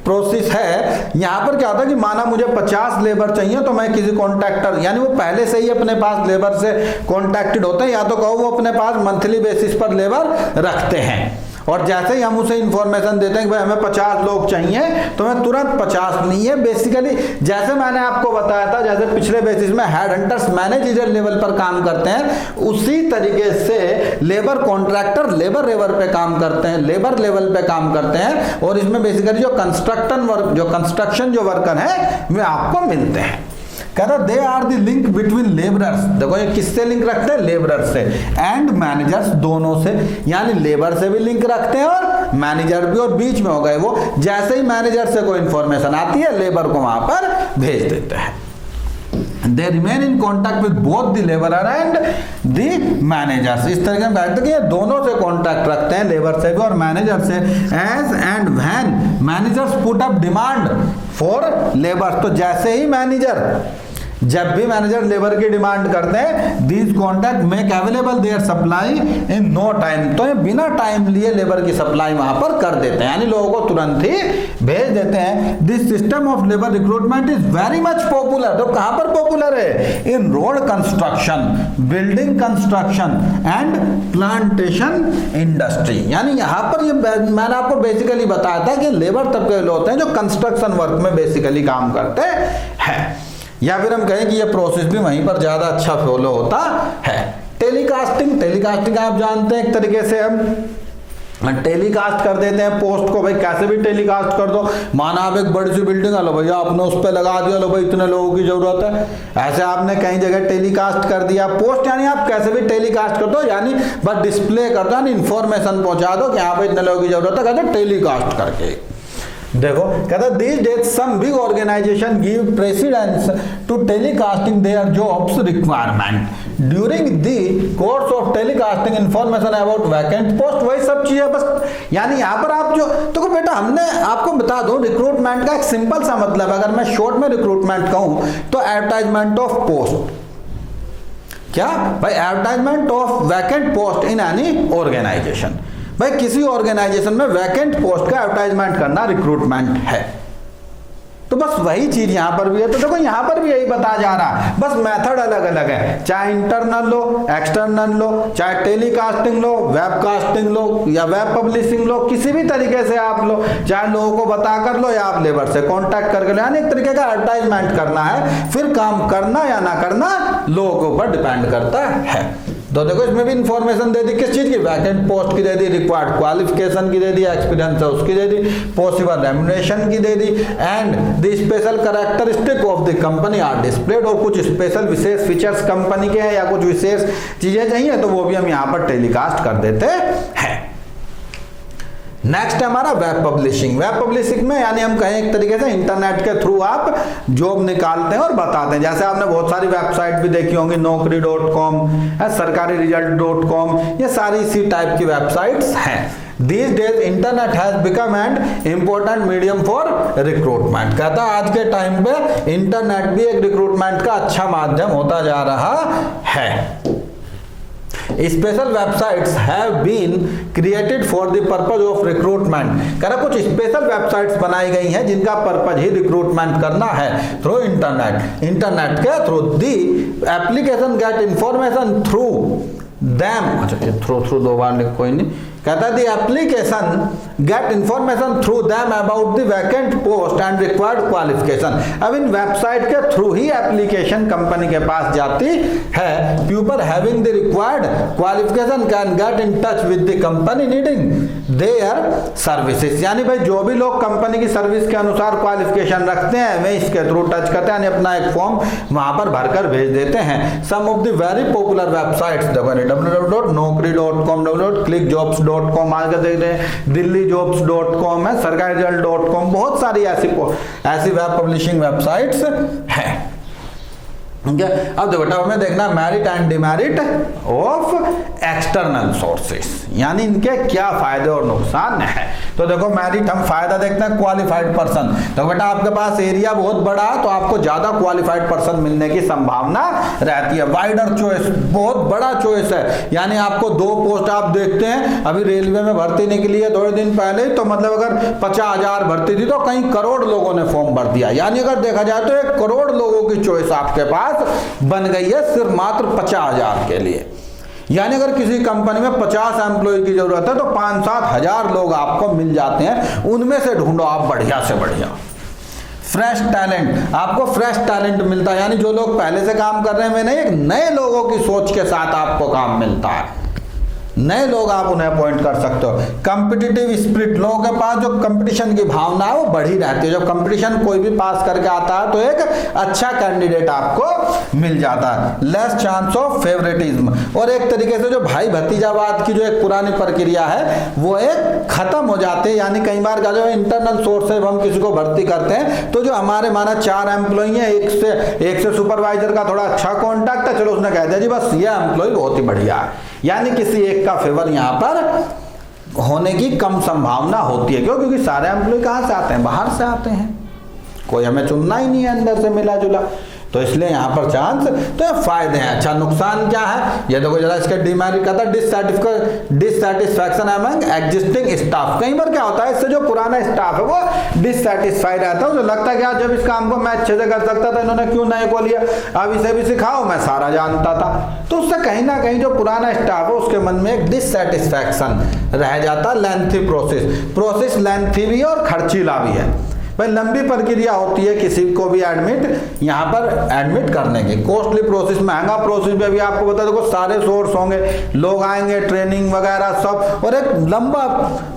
प्रोसेस है। यहाँ पर क्या होता है कि माना मुझे 50 लेबर चाहिए तो मैं किसी कॉन्ट्रैक्टर, यानी वो पहले से ही अपने पास लेबर से कॉन्ट्रैक्टेड होते हैं, या तो कहो वो अपने पास मंथली बेसिस पर लेबर रखते हैं। और जैसे ही हम उसे इंफॉर्मेशन देते हैं कि भाई हमें 50 लोग चाहिए तो मैं तुरंत 50 नहीं है। बेसिकली जैसे मैंने आपको बताया था, जैसे पिछले बेसिस में हेड हंटर्स मैनेजर लेवल पर काम करते हैं, उसी तरीके से लेबर कॉन्ट्रैक्टर लेबर लेवल पे काम करते हैं, लेबर लेवल पे काम करते हैं। और इसमें बेसिकली जो कंस्ट्रक्शन जो वर्कर है वे आपको मिलते हैं। कहता they are the link between labourers. देखो ये किससे लिंक रखते हैं? लेबरर से, एंड मैनेजर्स, दोनों से, यानी लेबर से भी लिंक रखते हैं और मैनेजर भी, और बीच में हो गए वो। जैसे ही मैनेजर से कोई इंफॉर्मेशन आती है लेबर को वहां पर भेज देते हैं। They remain in contact with both the laborer and the managers। इस तरीके से बैठते कि ये दोनों से कांटेक्ट रखते हैं, लेबर से भी और मैनेजर से। As and when managers put up demand for labor, तो जैसे ही मैनेजर, जब भी मैनेजर लेबर की डिमांड करते हैं, these contact make available their supply in no time, तो ये बिना टाइम लिए लेबर की सप्लाई वहां पर कर देते हैं, यानी लोगों को तुरंत ही भेज देते हैं। This system of labour recruitment is very much popular. तो कहां पर पॉपुलर है? In road construction, building construction and plantation industry. यानी यहां पर ये मैंने आपको बेसिकली बताया था कि लेबर तबके लोग होते हैं जो कंस्ट्रक्शन वर्क में बेसिकली काम करते हैं, या फिर हम कहें कि ये प्रोसेस भी वहीं पर ज्यादा अच्छा फॉलो होता है। टेलीकास्टिंग आप जानते हैं, एक तरीके से हम टेलीकास्ट कर देते हैं पोस्ट को। भाई कैसे भी टेलीकास्ट कर दो, माना आप एक बड़ी सी बिल्डिंग है, लो भैया आपने उस पर लगा दिया, लो भाई इतने लोगों की जरूरत है, ऐसे आपने कई जगह टेलीकास्ट कर दिया पोस्ट। यानी आप कैसे भी टेलीकास्ट कर दो, यानी बस डिस्प्ले कर दो, यानी इन्फॉर्मेशन पहुंचा दो कि यहाँ पे इतने लोगों की जरूरत है, कहते टेलीकास्ट करके। देखो कहता these days some big organization give precedence to telecasting their jobs requirement during the course of telecasting information about vacant post। वही सब चीजें बस, यानी यहाँ पर आप जो तो बेटा हमने आपको बता दो रिक्रूटमेंट का एक सिंपल सा मतलब, अगर मैं शॉर्ट में रिक्रूटमेंट कहूँ तो एडवर्टाइजमेंट ऑफ पोस्ट। क्या भाई? Advertisement of vacant post in any organisation. भाई किसी ऑर्गेनाइजेशन में वैकेंट पोस्ट का एडवर्टाइजमेंट करना रिक्रूटमेंट है। तो बस वही चीज यहां पर भी है। तो देखो यहां पर भी यही बताया जा रहा है, बस मेथड अलग अलग है, चाहे इंटरनल लो, एक्सटर्नल लो, चाहे टेलीकास्टिंग लो, वेबकास्टिंग लो या वेब पब्लिशिंग लो, किसी भी तरीके से आप लो, चाहे लोगों को बता कर लो या आप लेबर से कांटेक्ट करके लो, यानी एक तरीके का एडवर्टाइजमेंट करना है। फिर काम करना या ना करना लोगों के ऊपर डिपेंड करता है। तो देखो इसमें भी इंफॉर्मेशन दे दी, किस चीज की, वैकेंट पोस्ट की दे दी, रिक्वायर्ड क्वालिफिकेशन की दे दी, एक्सपीरियंस है उसकी दे दी, पॉसिबल रेम्युनरेशन की दे दी, and the special characteristic of the company are displayed, और कुछ स्पेशल विशेष फीचर्स कंपनी के हैं या कुछ विशेष चीजें चाहिए तो वो भी हम यहाँ पर टेलीकास्ट कर देते हैं। नेक्स्ट है हमारा वेब पब्लिशिंग। वेब पब्लिशिंग में यानी हम कहें एक तरीके से इंटरनेट के थ्रू आप जॉब निकालते हैं और बताते हैं। जैसे आपने बहुत सारी वेबसाइट भी देखी होंगी, naukri.com, sarkariresult.com, ये सारी इसी टाइप की वेबसाइट्स हैं। These days internet has become an important medium for recruitment। कहता है आज के टाइम पे इंटरनेट भी एक रिक्रूटमेंट का अच्छा माध्यम होता जा रहा है। Special websites have been created for the purpose of recruitment. कह रहा कुछ स्पेशल वेबसाइट्स बनाई गई हैं जिनका पर्पज ही रिक्रूटमेंट करना है थ्रू इंटरनेट। इंटरनेट के through the application get information through them, अच्छा थ्रू दो बार लिख, कोई नहीं, कहता है the application get information through them about the vacant post and required qualification. अब इन वेबसाइट के थ्रू ही एप्लीकेशन कंपनी के पास जाती है। People having the required qualification can get in touch with the company needing their services. यानी भाई जो भी लोग कंपनी की सर्विस के अनुसार क्वालिफिकेशन रखते हैं वे इसके थ्रू टच करते हैं, यानी अपना एक फॉर्म वहां पर भरकर भेज देते हैं। Some of the very popular websites www.naukri.com, www.clickjobs.com, आज का देख रहे हैं दिल्लीjobs.com है, sarkariresult.com, बहुत सारी ऐसी वेब पब्लिशिंग वेबसाइट्स हैं। ठीक है, अब देखो बेटा हमें देखना merit and demerit of external sources, यानी इनके क्या फायदे और नुकसान है। तो देखो मेरिट हम फायदा देखते हैं, क्वालिफाइड पर्सन। तो बेटा आपके पास एरिया बहुत बड़ा है तो आपको ज्यादा क्वालिफाइड पर्सन मिलने की संभावना रहती है। वाइडर चॉइस, बहुत बड़ा चॉइस है, यानी आपको 2 पोस्ट आप देखते हैं, अभी रेलवे में भर्ती निकली है थोड़े दिन पहले, तो मतलब अगर 50,000 भर्ती थी तो कई करोड़ लोगों ने फॉर्म भर दिया, यानी अगर देखा जाए तो 1 करोड़ लोगों की चॉइस आपके पास बन गई है सिर्फ मात्र 50,000 के लिए। यानी अगर किसी कंपनी में 50 एम्प्लॉय की जरूरत है तो 5-7 हजार लोग आपको मिल जाते हैं, उनमें से ढूंढो आप बढ़िया से बढ़िया। फ्रेश टैलेंट, आपको फ्रेश टैलेंट मिलता है, यानी जो लोग पहले से काम कर रहे हैं वे नहीं, एक नए लोगों की सोच के साथ आपको काम मिलता है, नए लोग आप उन्हें अपॉइंट कर सकते हो। कंपिटिटिव स्पिरिट, लोगों के पास जो कंपटीशन की भावना है वो बढ़ी रहती है। जब कंपटीशन कोई भी पास करके आता है तो एक अच्छा कैंडिडेट आपको मिल जाता है। लेस चांस ऑफ फेवरेटिज्म, और एक तरीके से जो भाई भतीजावाद की जो एक पुरानी प्रक्रिया है वो एक खत्म हो जाती है। यानी कई बार का जो इंटरनल सोर्स से हम किसी को भर्ती करते हैं तो जो हमारे माना 4 एम्प्लॉय हैं, एक से सुपरवाइजर का थोड़ा अच्छा कॉन्टैक्ट है, चलो उसने कह दिया जी बस ये एम्प्लॉय बहुत ही बढ़िया है, यानी किसी एक का फेवर यहाँ पर होने की कम संभावना होती है। क्यों? क्योंकि सारे एम्प्लॉय कहाँ से आते हैं, बाहर से आते हैं, कोई हमें चुनना ही नहीं है अंदर से मिला जुला, तो इसलिए यहाँ पर चांस, तो ये फायदे हैं। अच्छा नुकसान क्या है ये देखो जरा, इसके डिमेरिट का था डिससेटिस्फैक्शन अमंग एग्जिस्टिंग स्टाफ। कई बार क्या होता है, इससे जो पुराना स्टाफ है वो डिससेटिस्फाइड रहता है, उसे लगता है कि यार जब इस काम को मैं अच्छे से कर सकता था इन्होंने क्यों नए को लिया, अब इसे भी सिखाओ, मैं सारा जानता था। तो उससे कहीं ना कहीं जो पुराना स्टाफ है उसके मन में एक डिससेटिस्फैक्शन रह जाता। लेंथी प्रोसेस लेंथी भी है और खर्चीला भी है। भाई लंबी प्रक्रिया होती है किसी को भी एडमिट यहाँ पर एडमिट करने की, कॉस्टली प्रोसेस, महंगा प्रोसेस भी। अभी आपको बता दो सारे सोर्स होंगे, लोग आएंगे, ट्रेनिंग वगैरह सब, और एक लंबा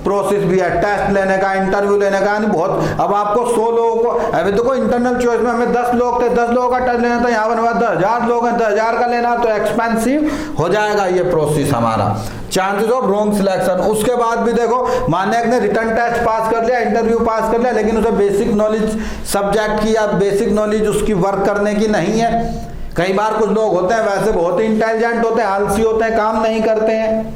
प्रोसेस भी है, टेस्ट लेने का, इंटरव्यू लेने का, यानी बहुत। अब आपको 100 लोगों को, अभी देखो इंटरनल चॉइस में हमें 10 लोग थे, 10 लोगों का टेस्ट लेना था, यहाँ पर 10,000 लोग हैं, 10,000 का लेना, तो एक्सपेंसिव हो जाएगा ये प्रोसेस हमारा। चांसेस ऑफ रॉन्ग सिलेक्शन, उसके बाद भी देखो माने एक ने रिटर्न टेस्ट पास कर लिया, इंटरव्यू पास कर लिया, लेकिन उसे बेसिक नॉलेज सब्जेक्ट की या बेसिक नॉलेज उसकी वर्क करने की नहीं है। कई बार कुछ लोग होते हैं वैसे बहुत ही इंटेलिजेंट होते हैं, आलसी होते हैं, काम नहीं करते हैं,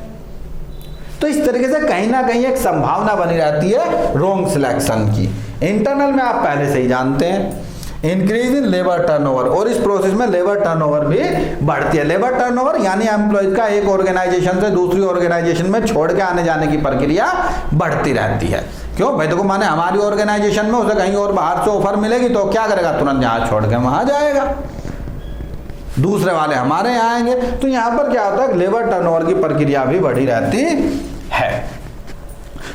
तो इस तरीके से कहीं ना कहीं एक संभावना बनी रहती है रॉन्ग सिलेक्शन की। इंटरनल में आप पहले से ही जानते हैं इंक्रीज इन लेबर टर्नओवर, और इस प्रोसेस में लेबर टर्नओवर भी बढ़ती है। लेबर टर्नओवर यानी एम्प्लॉयज का एक ऑर्गेनाइजेशन से दूसरी ऑर्गेनाइजेशन में छोड़ के आने जाने की प्रक्रिया बढ़ती रहती है। क्यों भाई देखो माने हमारी ऑर्गेनाइजेशन में उसे कहीं और बाहर से ऑफर मिलेगी तो क्या करेगा, तुरंत यहाँ छोड़ के वहां जाएगा, दूसरे वाले हमारे यहाँ आएंगे। तो यहाँ पर क्या होता है, लेबर टर्नओवर की प्रक्रिया भी बढ़ी रहती है।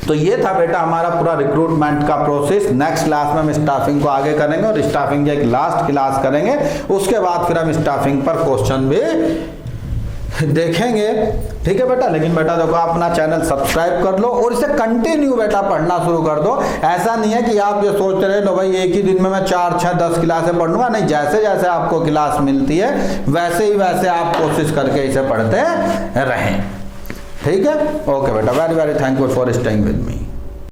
तो ये था बेटा हमारा पूरा रिक्रूटमेंट का प्रोसेस। नेक्स्ट क्लास में हम स्टाफिंग को आगे करेंगे और स्टाफिंग की एक लास्ट क्लास करेंगे, उसके बाद फिर हम स्टाफिंग पर क्वेश्चन भी देखेंगे, ठीक है बेटा। लेकिन बेटा देखो अपना चैनल सब्सक्राइब कर लो और इसे कंटिन्यू बेटा पढ़ना शुरू कर दो। ऐसा नहीं है कि आप ये सोचते रहे लो भाई एक ही दिन में मैं 4, 6, 10 क्लासें पढ़ लूँगा, नहीं, जैसे जैसे आपको क्लास मिलती है वैसे ही वैसे आप कोशिश करके इसे पढ़ते रहें, ठीक है। ओके बेटा, very very thankful for staying with me.